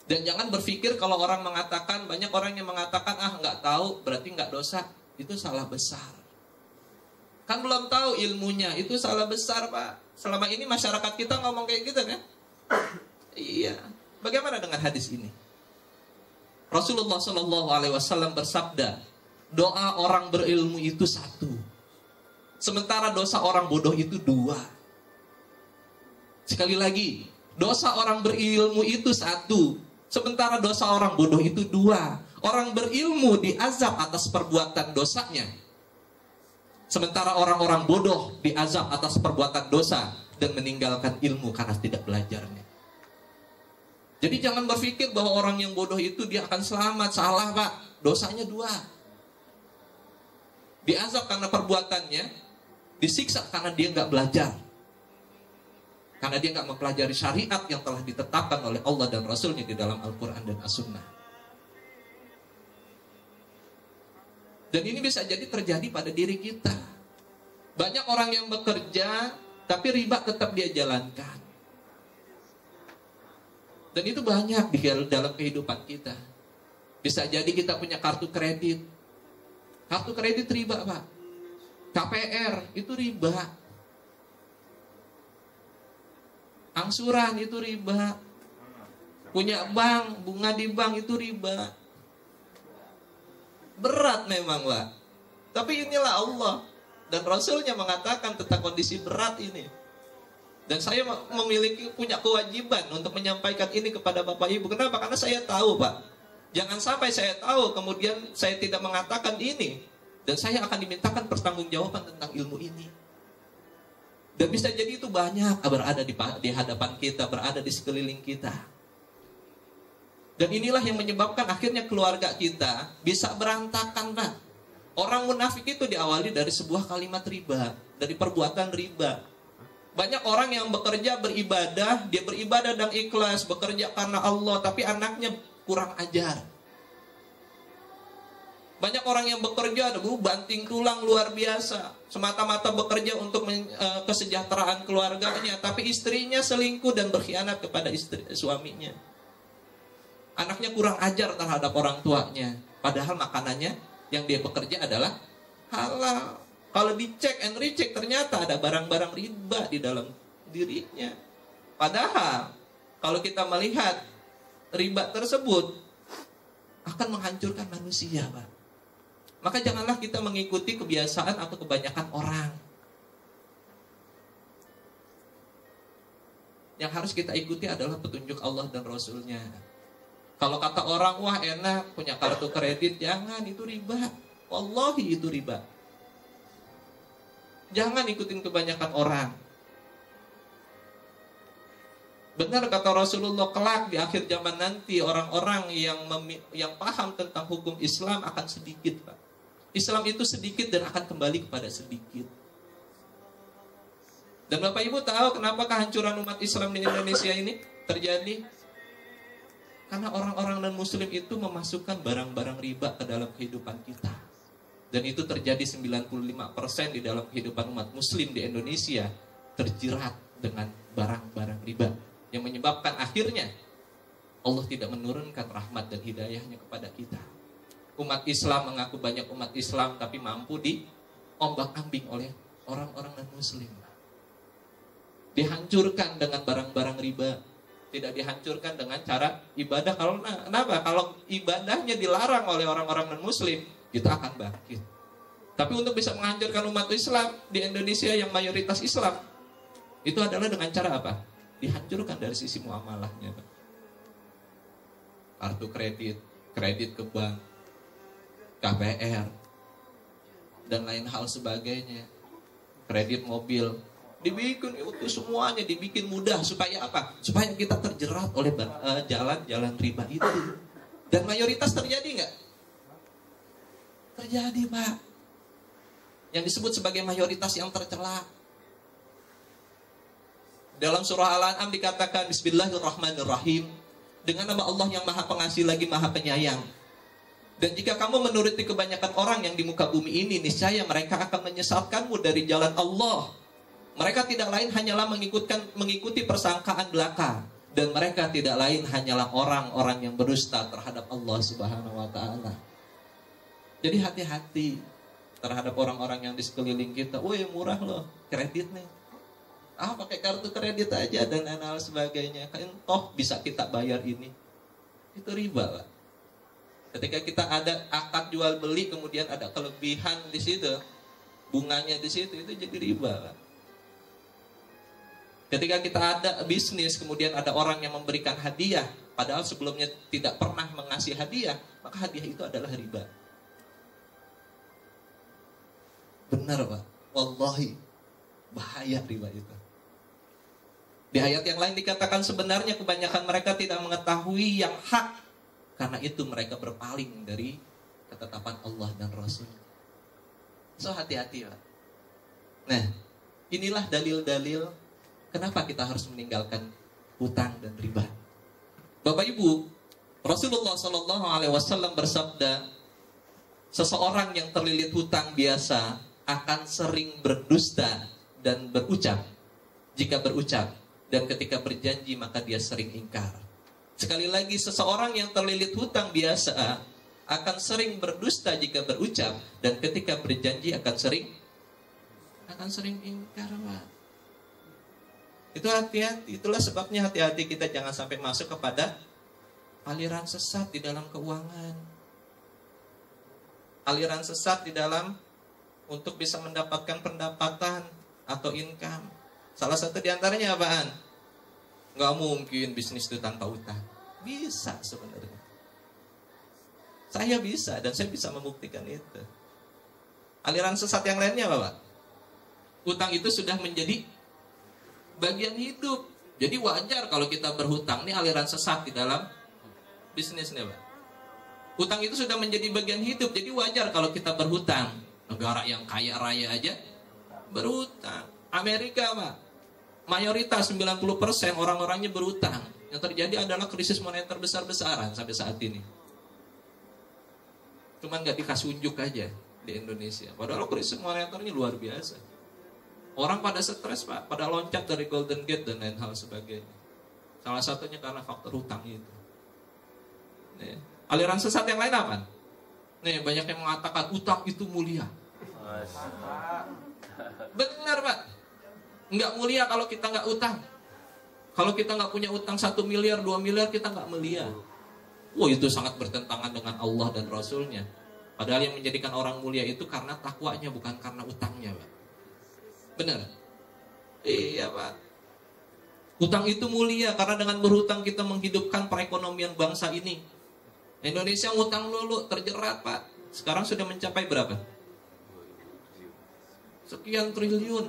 Dan jangan berpikir kalau orang mengatakan, banyak orang yang mengatakan, nggak tahu, berarti nggak dosa. Itu salah besar. Kan belum tahu ilmunya, itu salah besar, Pak. Selama ini masyarakat kita ngomong kayak gitu, kan? Iya. Bagaimana dengan hadis ini? Rasulullah SAW bersabda, doa orang berilmu itu 1, sementara dosa orang bodoh itu 2. Sekali lagi, dosa orang berilmu itu 1, sementara dosa orang bodoh itu 2. Orang berilmu diazab atas perbuatan dosanya, sementara orang-orang bodoh diazab atas perbuatan dosa dan meninggalkan ilmu karena tidak belajarnya. Jadi jangan berpikir bahwa orang yang bodoh itu dia akan selamat. Salah, Pak. Dosanya 2. Diazab karena perbuatannya, disiksa karena dia nggak belajar. Karena dia nggak mempelajari syariat yang telah ditetapkan oleh Allah dan Rasulnya di dalam Al-Quran dan As-Sunnah. Dan ini bisa jadi terjadi pada diri kita. Banyak orang yang bekerja, tapi riba tetap dia jalankan. Dan itu banyak di dalam kehidupan kita. Bisa jadi kita punya kartu kredit. Kartu kredit riba, Pak. KPR itu riba. Angsuran itu riba. Punya bank, bunga di bank itu riba. Berat memang, Pak. Tapi inilah Allah dan Rasulnya mengatakan tentang kondisi berat ini. Dan saya punya kewajiban untuk menyampaikan ini kepada Bapak Ibu. Kenapa? Karena saya tahu, Pak. Jangan sampai saya tahu kemudian saya tidak mengatakan ini. Dan saya akan dimintakan pertanggungjawaban tentang ilmu ini. Dan bisa jadi itu banyak berada di hadapan kita, berada di sekeliling kita. Dan inilah yang menyebabkan akhirnya keluarga kita bisa berantakan, Pak. Orang munafik itu diawali dari sebuah kalimat riba, dari perbuatan riba. Banyak orang yang bekerja beribadah, dia beribadah dan ikhlas, bekerja karena Allah, tapi anaknya kurang ajar. Banyak orang yang bekerja, banting tulang luar biasa, semata-mata bekerja untuk kesejahteraan keluarganya, tapi istrinya selingkuh dan berkhianat kepada suaminya. Anaknya kurang ajar terhadap orang tuanya, padahal makanannya yang dia bekerja adalah halal. Kalau dicek and recheck ternyata ada barang-barang riba di dalam dirinya. Padahal kalau kita melihat riba tersebut akan menghancurkan manusia, Pak. Maka janganlah kita mengikuti kebiasaan atau kebanyakan orang. Yang harus kita ikuti adalah petunjuk Allah dan Rasulnya. Kalau kata orang, wah enak punya kartu kredit, jangan, itu riba. Wallahi itu riba. Jangan ikutin kebanyakan orang. Benar kata Rasulullah, kelak di akhir zaman nanti orang-orang yang paham tentang hukum Islam akan sedikit, Pak. Islam itu sedikit dan akan kembali kepada sedikit. Dan Bapak Ibu tahu kenapa kehancuran umat Islam di Indonesia ini terjadi? Karena orang-orang non-muslim itu memasukkan barang-barang riba ke dalam kehidupan kita. Dan itu terjadi 95% di dalam kehidupan umat muslim di Indonesia terjerat dengan barang-barang riba. Yang menyebabkan akhirnya Allah tidak menurunkan rahmat dan hidayahnya kepada kita. Umat Islam mengaku banyak umat Islam, tapi mampu diombak-ambing oleh orang-orang non-muslim. Dihancurkan dengan barang-barang riba, tidak dihancurkan dengan cara ibadah. Kenapa? Kalau ibadahnya dilarang oleh orang-orang non-muslim, kita akan bangkit. Tapi untuk bisa menghancurkan umat Islam di Indonesia yang mayoritas Islam, itu adalah dengan cara apa? Dihancurkan dari sisi muamalahnya, Pak. Kartu kredit, kredit ke bank, KPR, dan lain hal sebagainya. Kredit mobil, dibikin itu semuanya dibikin mudah supaya apa? Supaya kita terjerat oleh jalan-jalan riba itu. Dan mayoritas terjadi nggak? Terjadi, Pak. Yang disebut sebagai mayoritas yang tercela. Dalam surah Al-An'am dikatakan Bismillahirrahmanirrahim, dengan nama Allah yang maha pengasih lagi maha penyayang. Dan jika kamu menuruti kebanyakan orang yang di muka bumi ini, niscaya mereka akan menyesatkanmu dari jalan Allah. Mereka tidak lain hanyalah mengikuti persangkaan belaka. Dan mereka tidak lain hanyalah orang-orang yang berdusta terhadap Allah Subhanahu wa ta'ala. Jadi hati-hati terhadap orang-orang yang di sekeliling kita. Woi, murah loh kredit nih. Pakai kartu kredit aja dan hal sebagainya. Kan toh bisa kita bayar ini. Itu riba, Pak. Ketika kita ada akad jual beli, kemudian ada kelebihan di situ, bunganya di situ, itu jadi riba, Pak. Ketika kita ada bisnis, kemudian ada orang yang memberikan hadiah, padahal sebelumnya tidak pernah mengasih hadiah, maka hadiah itu adalah riba. Benar, Pak. Wallahi, bahaya riba itu. Di ayat yang lain dikatakan sebenarnya kebanyakan mereka tidak mengetahui yang hak, karena itu mereka berpaling dari ketetapan Allah dan Rasul. So hati-hati, Pak. Nah, inilah dalil-dalil kenapa kita harus meninggalkan hutang dan riba. Bapak Ibu, Rasulullah SAW bersabda, seseorang yang terlilit hutang biasa akan sering berdusta dan berucap. Jika berucap dan ketika berjanji maka dia sering ingkar. Sekali lagi, seseorang yang terlilit hutang biasa akan sering berdusta jika berucap, dan ketika berjanji akan sering ingkar, Pak. Itu hati-hati. Itulah sebabnya hati-hati kita jangan sampai masuk kepada aliran sesat di dalam keuangan. Aliran sesat di dalam untuk bisa mendapatkan pendapatan atau income. Salah satu diantaranya apaan? Nggak mungkin bisnis itu tanpa utang. Bisa sebenarnya. Saya bisa dan saya bisa membuktikan itu. Aliran sesat yang lainnya apa, Pak? Utang itu sudah menjadi bagian hidup. Jadi wajar kalau kita berhutang. Ini aliran sesat di dalam bisnisnya, Pak. Utang itu sudah menjadi bagian hidup. Jadi wajar kalau kita berhutang. Negara yang kaya raya aja berhutang. Amerika, Pak, mayoritas 90% orang-orangnya berhutang. Yang terjadi adalah krisis moneter besar-besaran sampai saat ini. Cuman gak dikasih unjuk aja di Indonesia. Padahal krisis moneternya luar biasa. Orang pada stres, Pak, pada loncat dari Golden Gate dan lain hal sebagainya. Salah satunya karena faktor hutang itu. Nih, aliran sesat yang lain apa? Nih, banyak yang mengatakan utang itu mulia. Benar, Pak. Nggak mulia kalau kita nggak utang. Kalau kita nggak punya utang 1 miliar, 2 miliar, kita nggak mulia. Wah, itu sangat bertentangan dengan Allah dan Rasulnya. Padahal yang menjadikan orang mulia itu karena takwanya, bukan karena utangnya, Pak. Benar? Iya, Pak. Utang itu mulia karena dengan berhutang kita menghidupkan perekonomian bangsa ini. Indonesia ngutang dulu terjerat, Pak. Sekarang sudah mencapai berapa? Sekian triliun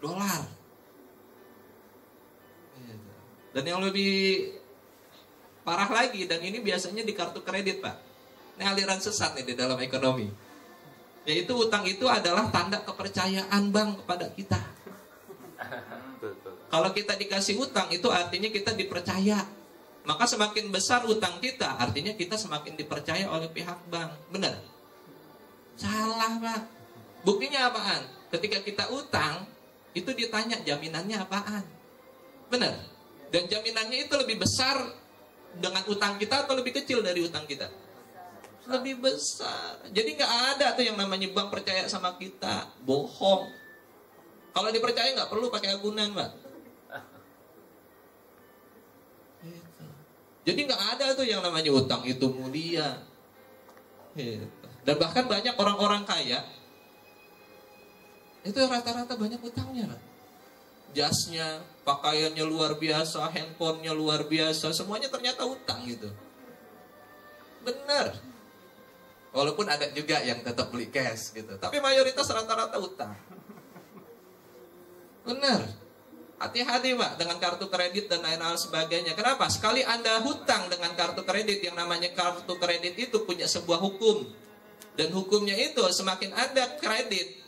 dolar. Dan yang lebih parah lagi, dan ini biasanya di kartu kredit, Pak. Ini aliran sesat nih di dalam ekonomi. Yaitu utang itu adalah tanda kepercayaan bank kepada kita. Kalau kita dikasih utang itu artinya kita dipercaya. Maka semakin besar utang kita, artinya kita semakin dipercaya oleh pihak bank. Benar? Salah, Pak. Buktinya apaan? Ketika kita utang, itu ditanya jaminannya apaan. Benar? Dan jaminannya itu lebih besar dengan utang kita atau lebih kecil dari utang kita? Lebih besar. Jadi nggak ada tuh yang namanya bank percaya sama kita. Bohong. Kalau dipercaya nggak perlu pakai agunan, Pak. Gitu. Jadi nggak ada tuh yang namanya utang itu mulia. Gitu. Dan bahkan banyak orang-orang kaya itu rata-rata banyak utangnya, Pak. Jasnya, pakaiannya luar biasa, handphonenya luar biasa, semuanya ternyata utang gitu. Benar. Walaupun ada juga yang tetap beli cash gitu, tapi mayoritas rata-rata utang. Benar. Hati-hati, Pak, dengan kartu kredit dan lain-lain sebagainya. Kenapa? Sekali Anda hutang dengan kartu kredit, yang namanya kartu kredit itu punya sebuah hukum. Dan hukumnya itu semakin Anda kredit,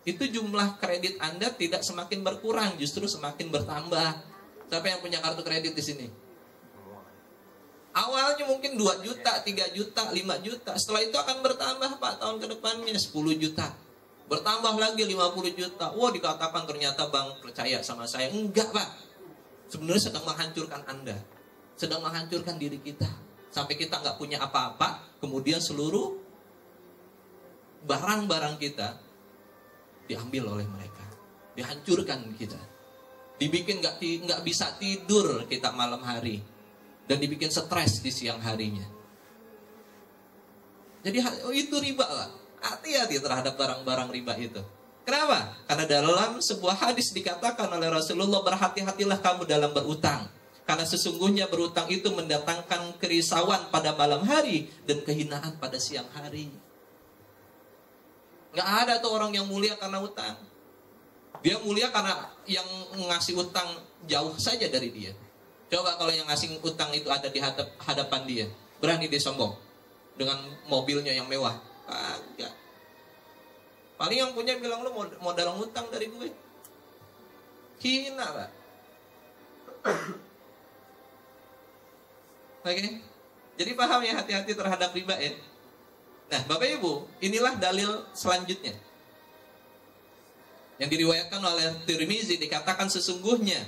itu jumlah kredit Anda tidak semakin berkurang, justru semakin bertambah. Siapa yang punya kartu kredit di sini? Awalnya mungkin 2 juta, 3 juta, 5 juta. Setelah itu akan bertambah, Pak, tahun ke depannya 10 juta. Bertambah lagi 50 juta. Wah, dikatakan ternyata bank percaya sama saya. Enggak, Pak. Sebenarnya sedang menghancurkan Anda. Sedang menghancurkan diri kita. Sampai kita nggak punya apa-apa, kemudian seluruh barang-barang kita diambil oleh mereka, dihancurkan kita, dibikin nggak bisa tidur kita malam hari, dan dibikin stres di siang harinya. Jadi itu riba, lah. Hati-hati terhadap barang-barang riba itu. Kenapa? Karena dalam sebuah hadis dikatakan oleh Rasulullah, berhati-hatilah kamu dalam berutang, karena sesungguhnya berutang itu mendatangkan kerisauan pada malam hari dan kehinaan pada siang hari. Nggak ada tuh orang yang mulia karena utang. Dia mulia karena yang ngasih utang jauh saja dari dia. Coba kalau yang ngasih utang itu ada di hadapan dia, berani dia sombong dengan mobilnya yang mewah? Kagak. Paling yang punya bilang, lu modal ngutang dari gue. Hina, Pak. Oke. Jadi paham ya, hati-hati terhadap riba ya. Nah, Bapak Ibu, inilah dalil selanjutnya yang diriwayatkan oleh Tirmizi. Dikatakan sesungguhnya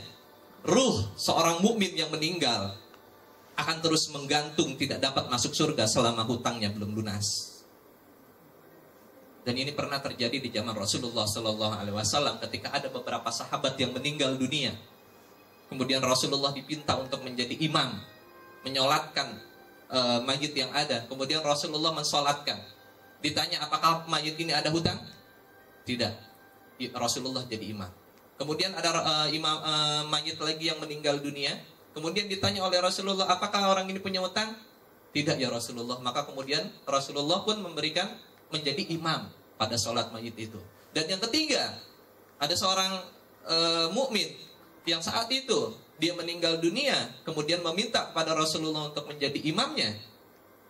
ruh seorang mukmin yang meninggal akan terus menggantung, tidak dapat masuk surga selama hutangnya belum lunas. Dan ini pernah terjadi di zaman Rasulullah SAW ketika ada beberapa sahabat yang meninggal dunia. Kemudian Rasulullah dipinta untuk menjadi imam, menyolatkan mayit yang ada. Kemudian Rasulullah mensolatkan. Ditanya, apakah mayit ini ada hutang? Tidak. Rasulullah jadi imam. Kemudian ada mayit lagi yang meninggal dunia. Kemudian ditanya oleh Rasulullah, apakah orang ini punya hutang? Tidak ya Rasulullah. Maka kemudian Rasulullah pun memberikan menjadi imam pada sholat mayit itu. Dan yang ketiga, ada seorang mukmin yang saat itu dia meninggal dunia, kemudian meminta kepada Rasulullah untuk menjadi imamnya,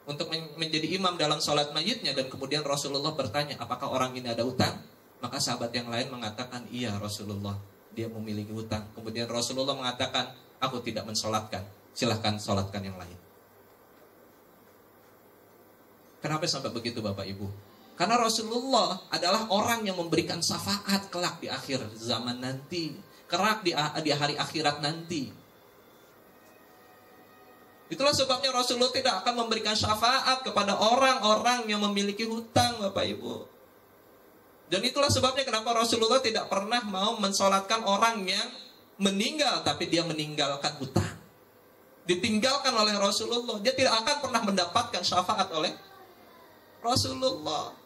untuk menjadi imam dalam sholat mayitnya. Dan kemudian Rasulullah bertanya, apakah orang ini ada utang? Maka sahabat yang lain mengatakan, iya Rasulullah, dia memiliki utang. Kemudian Rasulullah mengatakan, aku tidak mensolatkan, silahkan solatkan yang lain. Kenapa sampai begitu Bapak Ibu? Karena Rasulullah adalah orang yang memberikan syafaat kelak di akhir zaman nanti, kelak di hari akhirat nanti. Itulah sebabnya Rasulullah tidak akan memberikan syafaat kepada orang-orang yang memiliki hutang, Bapak Ibu. Dan itulah sebabnya kenapa Rasulullah tidak pernah mau mensolatkan orang yang meninggal, tapi dia meninggalkan hutang. Ditinggalkan oleh Rasulullah. Dia tidak akan pernah mendapatkan syafaat oleh Rasulullah.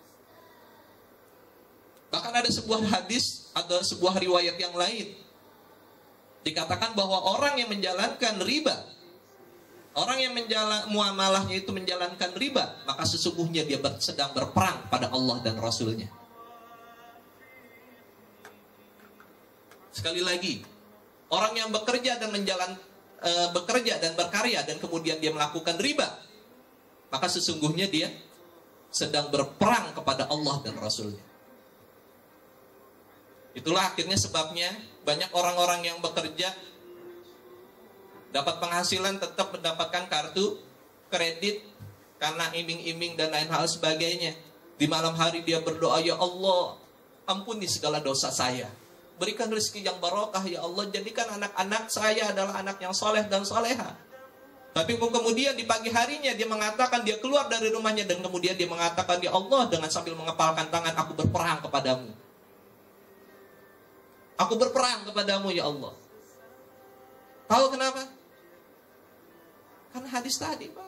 Bahkan ada sebuah hadis, ada sebuah riwayat yang lain. Dikatakan bahwa orang yang menjalankan riba, orang yang muamalahnya itu menjalankan riba, maka sesungguhnya dia sedang berperang pada Allah dan Rasulnya. Sekali lagi, orang yang bekerja dan bekerja dan berkarya dan kemudian dia melakukan riba, maka sesungguhnya dia sedang berperang kepada Allah dan Rasulnya. Itulah akhirnya sebabnya banyak orang-orang yang bekerja dapat penghasilan tetap mendapatkan kartu kredit karena iming-iming dan lain hal sebagainya. Di malam hari dia berdoa, ya Allah, ampuni segala dosa saya, berikan rezeki yang barokah ya Allah, jadikan anak-anak saya adalah anak yang soleh dan soleha. Tapi kemudian di pagi harinya dia mengatakan, dia keluar dari rumahnya dan kemudian dia mengatakan, ya Allah, dengan sambil mengepalkan tangan, aku berperang kepadamu. Aku berperang kepadamu ya Allah. Tahu kenapa? Karena hadis tadi, Pak.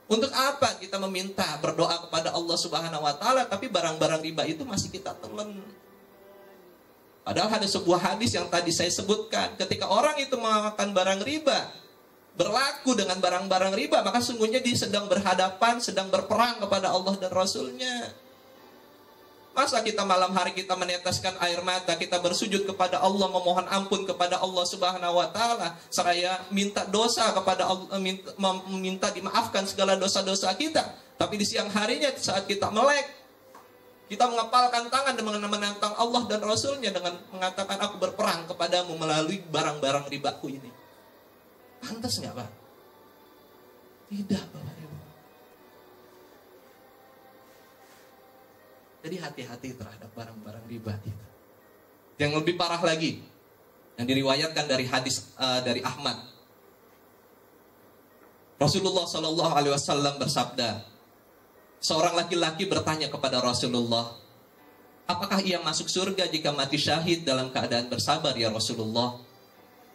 Untuk apa kita meminta berdoa kepada Allah Subhanahu wa taala tapi barang-barang riba itu masih kita telan? Padahal ada sebuah hadis yang tadi saya sebutkan, ketika orang itu memakan barang riba, berlaku dengan barang-barang riba, maka sungguhnya dia sedang berhadapan, sedang berperang kepada Allah dan Rasulnya. Masa kita malam hari kita meneteskan air mata, kita bersujud kepada Allah, memohon ampun kepada Allah Subhanahu wa taala, seraya minta dosa kepada Allah, minta dimaafkan segala dosa-dosa kita. Tapi di siang harinya saat kita melek, kita mengepalkan tangan dan menantang Allah dan Rasulnya dengan mengatakan, aku berperang kepadamu melalui barang-barang ribaku ini. Pantas nggak, Pak? Tidak, Bapak Ibu. Jadi hati-hati terhadap barang-barang riba itu. Yang lebih parah lagi, yang diriwayatkan dari hadis dari Ahmad, Rasulullah Shallallahu Alaihi Wasallam bersabda, seorang laki-laki bertanya kepada Rasulullah, apakah ia masuk surga jika mati syahid dalam keadaan bersabar ya Rasulullah?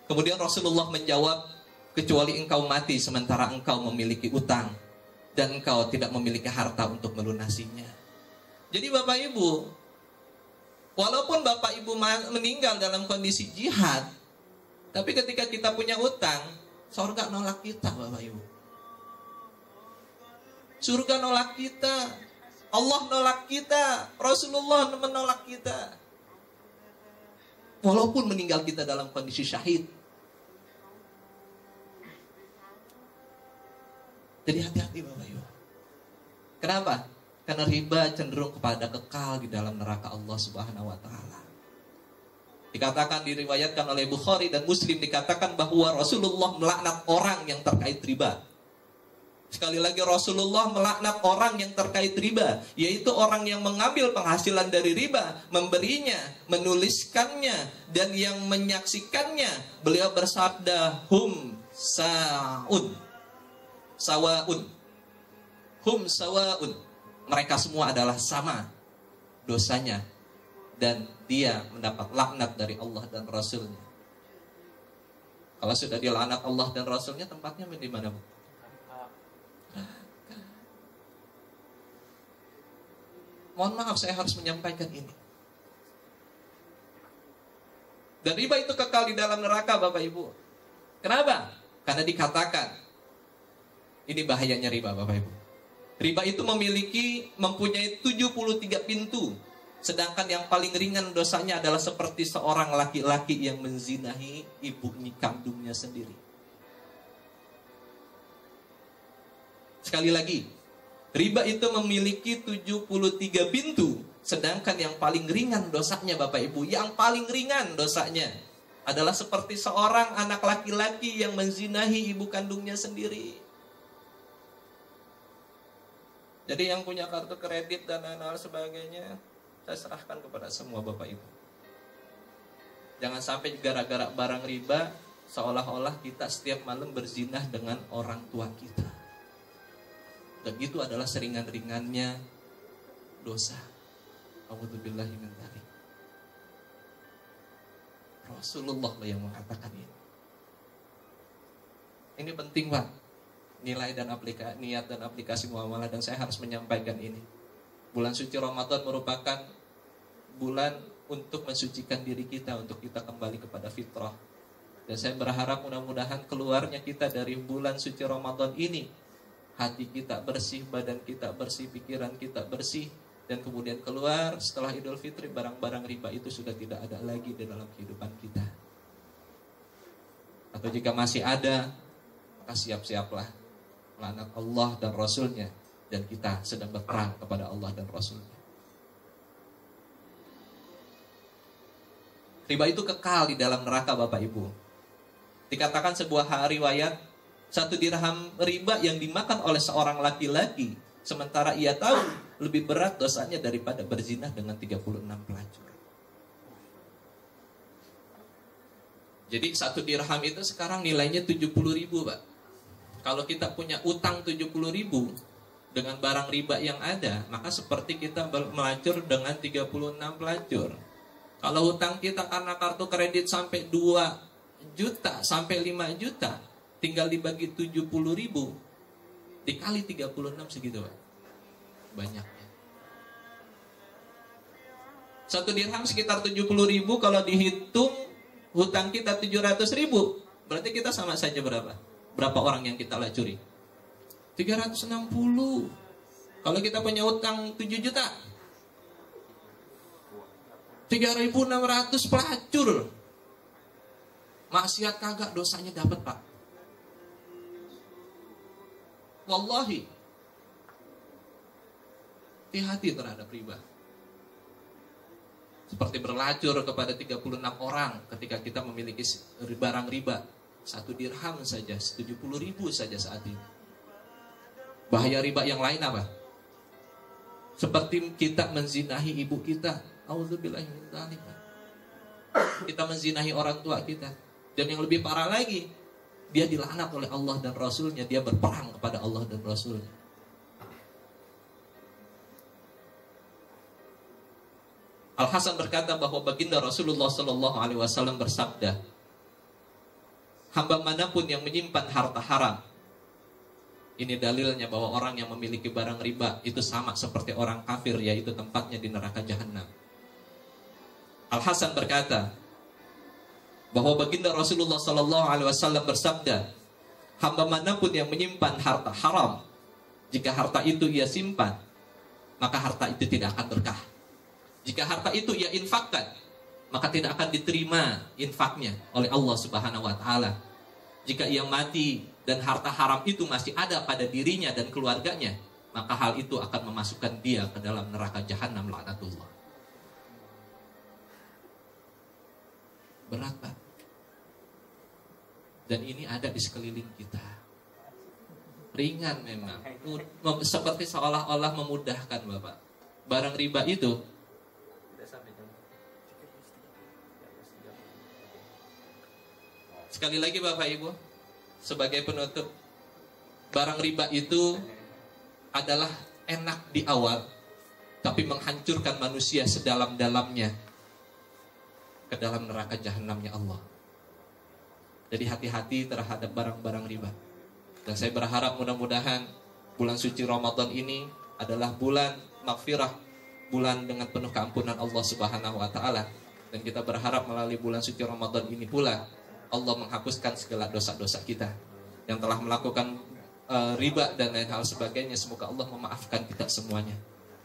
Kemudian Rasulullah menjawab, kecuali engkau mati sementara engkau memiliki utang dan engkau tidak memiliki harta untuk melunasinya. Jadi Bapak Ibu, walaupun Bapak Ibu meninggal dalam kondisi jihad, tapi ketika kita punya utang, surga nolak kita, Bapak Ibu. Surga nolak kita, Allah nolak kita, Rasulullah menolak kita. Walaupun meninggal kita dalam kondisi syahid. Jadi hati-hati Bapak Ibu. Kenapa? Karena riba cenderung kepada kekal di dalam neraka Allah Subhanahu wa taala. Dikatakan, diriwayatkan oleh Bukhari dan Muslim, dikatakan bahwa Rasulullah melaknat orang yang terkait riba. Sekali lagi, Rasulullah melaknat orang yang terkait riba, yaitu orang yang mengambil penghasilan dari riba, memberinya, menuliskannya, dan yang menyaksikannya. Beliau bersabda, hum sawaun. Hum sawaun. Mereka semua adalah sama dosanya, dan dia mendapat laknat dari Allah dan Rasulnya. Kalau sudah dilaknat Allah dan Rasulnya, tempatnya di mana, Bu? Mohon maaf, saya harus menyampaikan ini. Dan riba itu kekal di dalam neraka, Bapak Ibu. Kenapa? Karena dikatakan, ini bahayanya riba, Bapak Ibu. Riba itu mempunyai 73 pintu. Sedangkan yang paling ringan dosanya adalah seperti seorang laki-laki yang menzinahi ibu kandungnya sendiri. Sekali lagi, riba itu memiliki 73 pintu. Sedangkan yang paling ringan dosanya, Bapak Ibu, yang paling ringan dosanya adalah seperti seorang anak laki-laki yang menzinahi ibu kandungnya sendiri. Jadi yang punya kartu kredit dan lain-lain sebagainya, saya serahkan kepada semua Bapak Ibu. Jangan sampai gara-gara barang riba, seolah-olah kita setiap malam berzinah dengan orang tua kita. Dan itu adalah seringan-ringannya dosa. A'udzubillahi min dzalik. Rasulullah yang mengatakan ini. Ini penting, Pak. Nilai dan niat dan aplikasi muamalah, dan saya harus menyampaikan ini. Bulan suci Ramadan merupakan bulan untuk mensucikan diri kita, untuk kita kembali kepada fitrah. Dan saya berharap mudah-mudahan keluarnya kita dari bulan suci Ramadan ini, hati kita bersih, badan kita bersih, pikiran kita bersih, dan kemudian keluar setelah Idul Fitri, barang-barang riba itu sudah tidak ada lagi di dalam kehidupan kita. Atau jika masih ada, maka siap-siaplah melaknat Allah dan Rasulnya, dan kita sedang berperang kepada Allah dan Rasulnya. Riba itu kekal di dalam neraka, Bapak Ibu. Dikatakan sebuah riwayat, 1 dirham riba yang dimakan oleh seorang laki-laki, sementara ia tahu lebih berat dosanya daripada berzina dengan 36 pelacur. Jadi 1 dirham itu sekarang nilainya 70.000, Pak. Kalau kita punya utang 70.000 dengan barang riba yang ada, maka seperti kita melacur dengan 36 pelacur. Kalau hutang kita karena kartu kredit sampai 2 juta, sampai 5 juta, tinggal dibagi 70.000, dikali 36 segitu, Pak. Banyaknya. 1 dirham sekitar 70.000, kalau dihitung hutang kita 700.000, berarti kita sama saja berapa? Berapa orang yang kita lacuri? 360. Kalau kita punya hutang 7 juta, 3.600 pelacur. Maksiat kagak, dosanya dapat, Pak. Wallahi. Hati-hati terhadap riba. Seperti berlacur kepada 36 orang ketika kita memiliki barang riba. 1 dirham saja, 70.000 saja saat ini. Bahaya riba yang lain apa? Seperti kita menzinahi ibu kita. Auzubillahi min dzalik. Kita menzinahi orang tua kita. Dan yang lebih parah lagi, dia dilaknat oleh Allah dan Rasulnya. Dia berperang kepada Allah dan Rasulnya. Al-Hasan berkata bahwa baginda Rasulullah SAW bersabda, hamba manapun yang menyimpan harta haram, ini dalilnya bahwa orang yang memiliki barang riba itu sama seperti orang kafir, yaitu tempatnya di neraka jahanam. Al-Hasan berkata bahwa baginda Rasulullah SAW bersabda, hamba manapun yang menyimpan harta haram, jika harta itu ia simpan, maka harta itu tidak akan berkah. Jika harta itu ia infakkan, maka tidak akan diterima infaknya oleh Allah Subhanahu wa Ta'ala. Jika ia mati dan harta haram itu masih ada pada dirinya dan keluarganya, maka hal itu akan memasukkan dia ke dalam neraka jahanam, laknatullah. Berat, Pak. Dan ini ada di sekeliling kita. Ringan memang, seperti seolah-olah memudahkan, Bapak. Barang riba itu, sekali lagi Bapak Ibu, sebagai penutup, barang riba itu adalah enak di awal, tapi menghancurkan manusia sedalam-dalamnya ke dalam neraka jahanamnya Allah. Jadi hati-hati terhadap barang-barang riba. Dan saya berharap mudah-mudahan bulan suci Ramadan ini adalah bulan maghfirah, bulan dengan penuh keampunan Allah Subhanahu wa Ta'ala. Dan kita berharap melalui bulan suci Ramadan ini pula Allah menghapuskan segala dosa-dosa kita yang telah melakukan riba dan lain hal sebagainya. Semoga Allah memaafkan kita semuanya.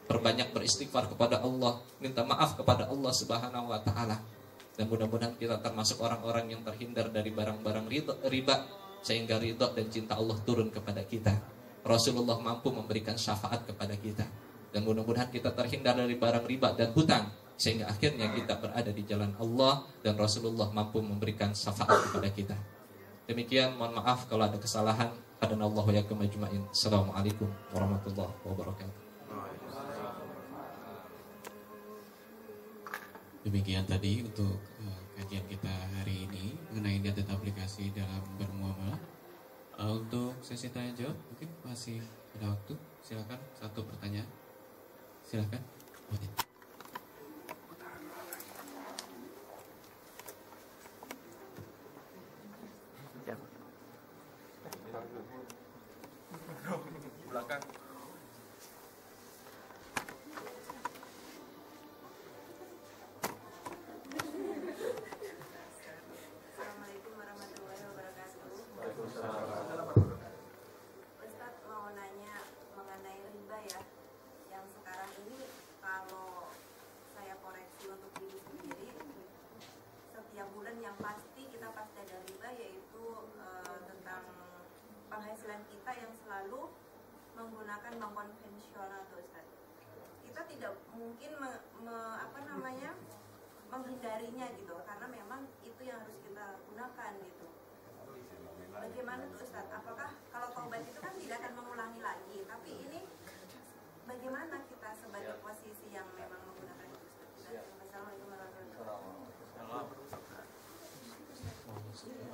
Perbanyak beristighfar kepada Allah, minta maaf kepada Allah Subhanahu wa Ta'ala. Dan mudah-mudahan kita termasuk orang-orang yang terhindar dari barang-barang riba, sehingga ridha dan cinta Allah turun kepada kita. Rasulullah mampu memberikan syafaat kepada kita. Dan mudah-mudahan kita terhindar dari barang riba dan hutang, sehingga akhirnya kita berada di jalan Allah dan Rasulullah mampu memberikan syafaat kepada kita. Demikian, mohon maaf kalau ada kesalahan. Hadanallahu wa yakum ajma'in. Assalamualaikum warahmatullahi wabarakatuh. Demikian tadi untuk kajian kita hari ini mengenai data aplikasi dalam bermuamalah. Untuk sesi tanya jawab mungkin masih ada waktu. Silakan, satu pertanyaan. Silakan. Belakang. Assalamualaikum warahmatullahi wabarakatuh. Ustaz mau nanya mengenai riba ya. Yang sekarang ini kalau saya koreksi untuk diri sendiri, setiap bulan yang pasti kita pasti ada riba, yaitu penghasilan kita yang selalu menggunakan bank konvensional tuh Ustaz. Kita tidak mungkin menghindarinya gitu, karena memang itu yang harus kita gunakan gitu. Bagaimana tuh Ustaz? Apakah kalau taubat itu kan tidak akan mengulangi lagi, tapi ini bagaimana kita sebagai posisi yang memang menggunakan itu Ustaz? Assalamualaikum warahmatullahi wabarakatuh.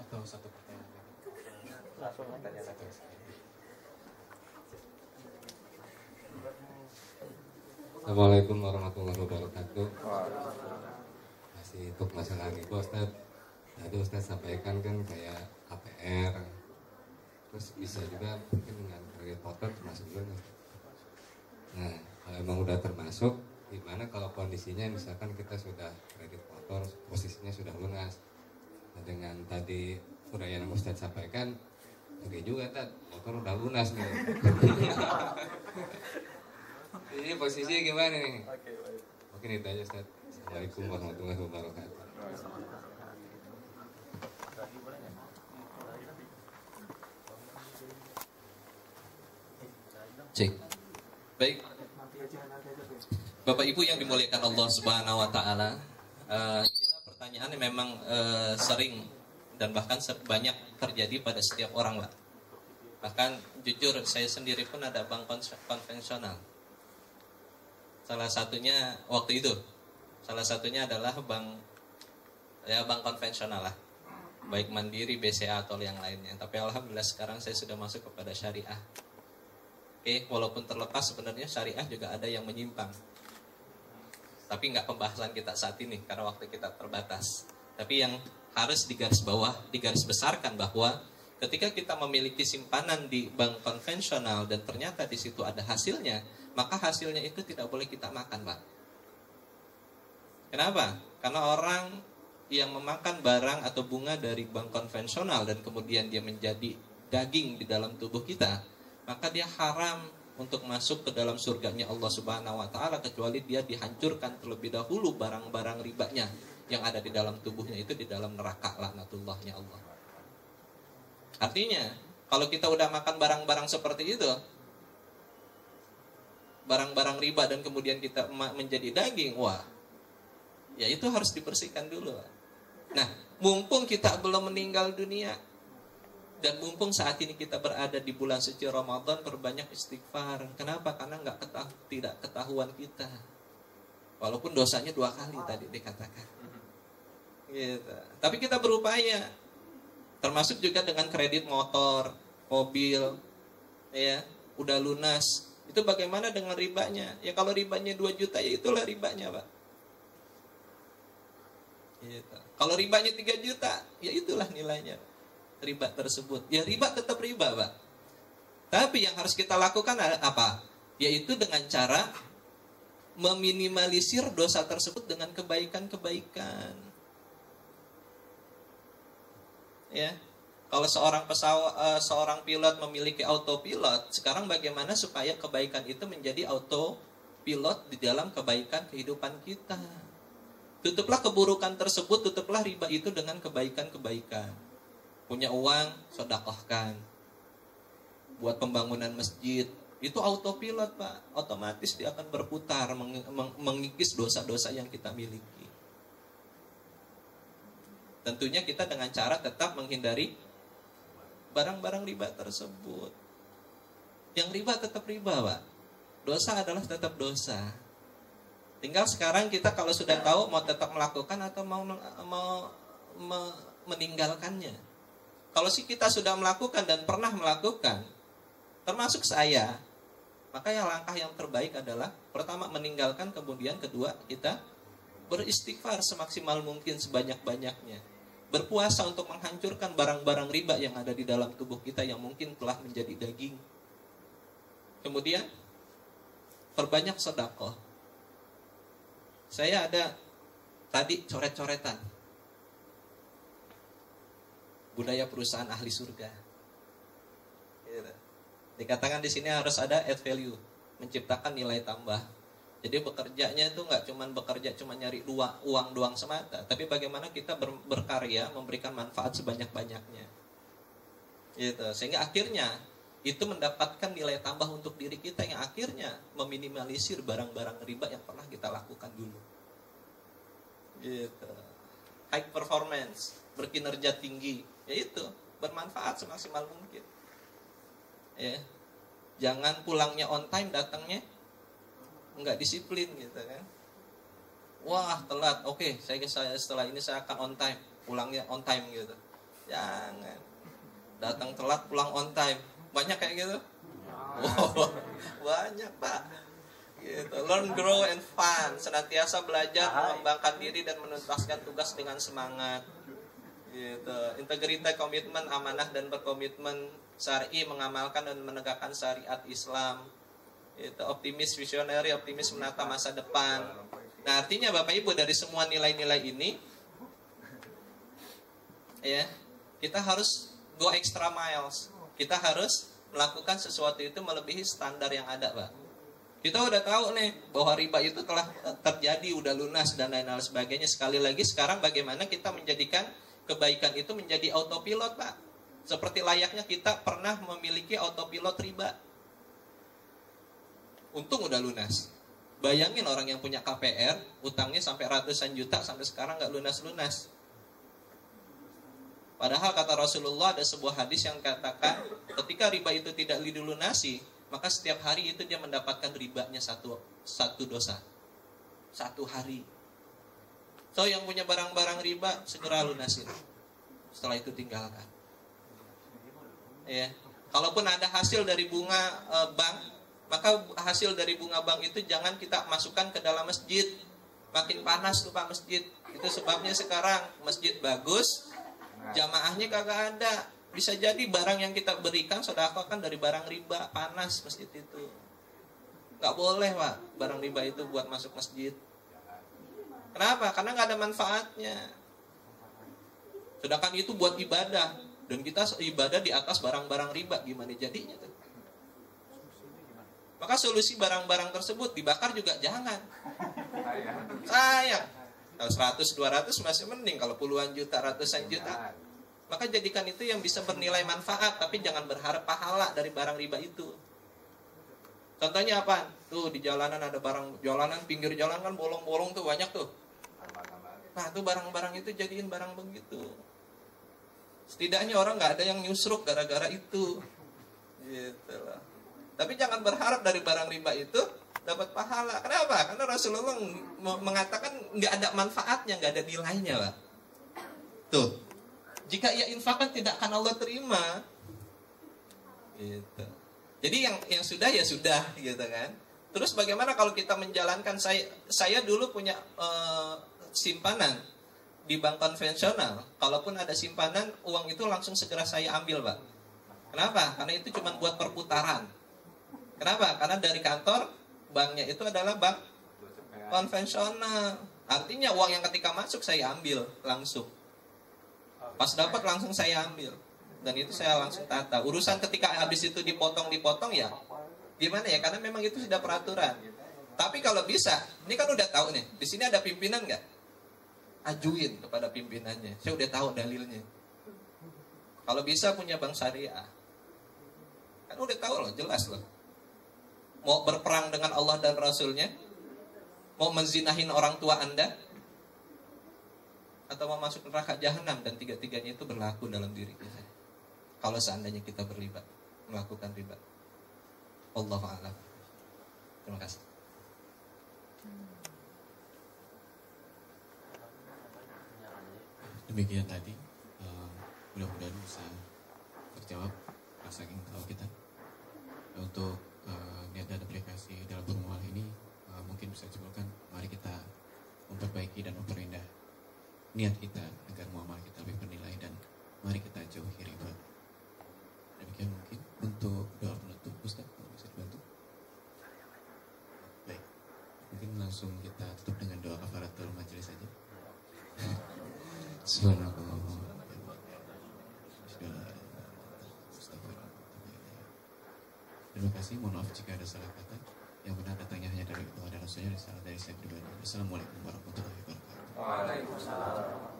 Atau satu pertanyaan lagi. Langsung tanya lagi. Assalamualaikum warahmatullahi wabarakatuh. Masih untuk masalah riba Ustaz. Tadi Ustaz sampaikan kan kayak KPR, terus bisa juga mungkin dengan kredit motor termasuk juga. Nah, kalau emang udah termasuk, gimana kalau kondisinya misalkan kita sudah kredit motor, posisinya sudah lunas. Nah, dengan tadi uraian yang Ustaz sampaikan, oke juga Tad, motor udah lunas nih. Jadi posisinya gimana nih? Oke, itu aja Ustaz. Assalamualaikum warahmatullahi wabarakatuh. Cek. Baik. Bapak Ibu yang dimuliakan Allah Subhanahu wa taala, pertanyaannya memang sering dan bahkan banyak terjadi pada setiap orang, Pak. Bahkan jujur saya sendiri pun ada bank konvensional. Salah satunya waktu itu, salah satunya adalah bank konvensional lah, baik Mandiri, BCA atau yang lainnya. Tapi alhamdulillah sekarang saya sudah masuk kepada syariah. Oke, walaupun terlepas sebenarnya syariah juga ada yang menyimpang. Tapi nggak pembahasan kita saat ini karena waktu kita terbatas. Tapi yang harus digaris besarkan bahwa ketika kita memiliki simpanan di bank konvensional dan ternyata di situ ada hasilnya, maka hasilnya itu tidak boleh kita makan, Pak. Kenapa? Karena orang yang memakan barang atau bunga dari bank konvensional dan kemudian dia menjadi daging di dalam tubuh kita, maka dia haram untuk masuk ke dalam surganya Allah Subhanahu wa taala kecuali dia dihancurkan terlebih dahulu barang-barang ribanya yang ada di dalam tubuhnya itu di dalam neraka laknatullahnya Allah. Artinya, kalau kita udah makan barang-barang seperti itu, barang-barang riba dan kemudian kita menjadi daging, wah, ya itu harus dibersihkan dulu. Nah, mumpung kita belum meninggal dunia dan mumpung saat ini kita berada di bulan suci Ramadan, perbanyak istighfar. Kenapa? Karena tidak ketahuan kita. Walaupun dosanya 2 kali tadi dikatakan. Gitu. Tapi kita berupaya. Termasuk juga dengan kredit motor, mobil, ya, udah lunas. Itu bagaimana dengan ribanya? Ya kalau ribanya 2 juta, ya itulah ribanya, Pak. Gitu. Kalau ribanya 3 juta, ya itulah nilainya riba tersebut. Ya riba tetap riba, Pak. Tapi yang harus kita lakukan apa? Yaitu dengan cara meminimalisir dosa tersebut dengan kebaikan-kebaikan. Ya. Kalau seorang pilot memiliki autopilot, sekarang bagaimana supaya kebaikan itu menjadi autopilot di dalam kebaikan kehidupan kita? Tutuplah keburukan tersebut, tutuplah riba itu dengan kebaikan-kebaikan. Punya uang, sedekahkan. Buat pembangunan masjid, itu autopilot, Pak. Otomatis dia akan berputar mengikis dosa-dosa yang kita miliki. Tentunya kita dengan cara tetap menghindari barang-barang riba tersebut. Yang riba tetap riba, Pak. Dosa adalah tetap dosa. Tinggal sekarang kita kalau sudah tahu mau tetap melakukan atau mau meninggalkannya. Kalau kita sudah melakukan dan pernah melakukan, termasuk saya, maka langkah yang terbaik adalah pertama meninggalkan, kemudian kedua kita beristighfar semaksimal mungkin, sebanyak-banyaknya. Berpuasa untuk menghancurkan barang-barang riba yang ada di dalam tubuh kita yang mungkin telah menjadi daging. Kemudian perbanyak sedekah. Saya ada tadi coret-coretan budaya perusahaan ahli surga. Dikatakan di sini harus ada add value, menciptakan nilai tambah. Jadi bekerjanya itu nggak cuma nyari uang doang semata, tapi bagaimana kita berkarya memberikan manfaat sebanyak-banyaknya. Gitu. Sehingga akhirnya itu mendapatkan nilai tambah untuk diri kita yang akhirnya meminimalisir barang-barang riba yang pernah kita lakukan dulu. Gitu. High performance, berkinerja tinggi, yaitu bermanfaat semaksimal mungkin. Ya. Jangan pulangnya on time, datangnya nggak disiplin gitu kan. Wah, telat. Oke, saya setelah ini saya akan on time, pulangnya on time gitu. Jangan. Datang telat, pulang on time. Banyak kayak gitu? Wow, banyak Pak. Gitu. Learn, grow, and fun. Senantiasa belajar, mengembangkan diri dan menuntaskan tugas dengan semangat. Gitu. Integritas, komitmen, amanah dan berkomitmen syar'i, mengamalkan dan menegakkan syariat Islam. Itu optimis, visionary, optimis menata masa depan. Nah, artinya Bapak Ibu dari semua nilai-nilai ini, ya, kita harus go extra miles. Kita harus melakukan sesuatu itu melebihi standar yang ada, Pak. Kita udah tahu nih bahwa riba itu telah terjadi, udah lunas dan lain-lain sebagainya. Sekali lagi sekarang bagaimana kita menjadikan kebaikan itu menjadi autopilot, Pak. Seperti layaknya kita pernah memiliki autopilot riba. Untung udah lunas. Bayangin orang yang punya KPR, utangnya sampai ratusan juta, sampai sekarang nggak lunas-lunas. Padahal kata Rasulullah ada sebuah hadis yang katakan ketika riba itu tidak dilunasi, maka setiap hari itu dia mendapatkan ribanya satu dosa. Satu hari. So yang punya barang-barang riba segera lunasin. Setelah itu tinggalkan. Ya. Kalaupun ada hasil dari bunga bank, maka hasil dari bunga bank itu jangan kita masukkan ke dalam masjid. Makin panas tuh Pak masjid. Itu sebabnya sekarang masjid bagus, jamaahnya kagak ada. Bisa jadi barang yang kita berikan sedekah kan dari barang riba, panas masjid itu. Gak boleh Pak, barang riba itu buat masuk masjid. Kenapa? Karena gak ada manfaatnya. Sedangkan itu buat ibadah, dan kita ibadah di atas barang-barang riba, gimana jadinya tuh? Maka solusi barang-barang tersebut dibakar juga jangan. Sayang. Kalau 100-200 masih mending, kalau puluhan juta, ratusan juta. Maka jadikan itu yang bisa bernilai manfaat, tapi jangan berharap pahala dari barang riba itu. Contohnya apa? Tuh di jalanan ada barang, jalanan pinggir jalan kan bolong-bolong tuh banyak tuh. Nah tuh barang-barang itu jadiin barang begitu. Setidaknya orang nggak ada yang nyusruk gara-gara itu. Gitu loh. Tapi jangan berharap dari barang riba itu dapat pahala. Kenapa? Karena Rasulullah mengatakan nggak ada manfaatnya, nggak ada nilainya, Pak. Tuh. Jika ia infakkan tidak akan Allah terima. Gitu. Jadi yang sudah ya sudah, gitu kan. Terus bagaimana kalau kita menjalankan, saya dulu punya simpanan di bank konvensional. Kalaupun ada simpanan, uang itu langsung segera saya ambil, Pak. Kenapa? Karena itu cuma buat perputaran. Kenapa? Karena dari kantor banknya itu adalah bank konvensional. Artinya uang yang ketika masuk saya ambil langsung. Pas dapat langsung saya ambil. Dan itu saya langsung tata. Urusan ketika habis itu dipotong ya gimana ya, karena memang itu sudah peraturan. Tapi kalau bisa, ini kan udah tahu nih, di sini ada pimpinan nggak? Ajuin kepada pimpinannya. Saya udah tahu dalilnya. Kalau bisa punya bank syariah. Kan udah tahu loh, jelas loh. Mau berperang dengan Allah dan Rasulnya? Mau menzinahin orang tua Anda? Atau mau masuk neraka jahanam, dan tiga-tiganya itu berlaku dalam diri kita. Kalau seandainya kita berlibat, melakukan riba. Wallahu a'lam. Terima kasih. Demikian tadi, mudah-mudahan bisa terjawab rasa ingin tahu kita. Untuk niat dan aplikasi dalam bermuamalah ini mungkin bisa disebutkan, mari kita memperbaiki dan memperindah niat kita agar muamalah kita lebih bernilai, dan mari kita jauhi riba. Demikian mungkin untuk doa penutup, Ustaz, kalau bisa dibantu. Baik, mungkin langsung kita tutup dengan doa kafaratul majelis saja. Subhanallah. Terima kasih, mohon maaf jika ada salah kata. Yang benar datangnya hanya dari Allah dan Rasulnya, dan salah dari saya pribadi. Assalamualaikum warahmatullahi wabarakatuh. Waalaikumsalam.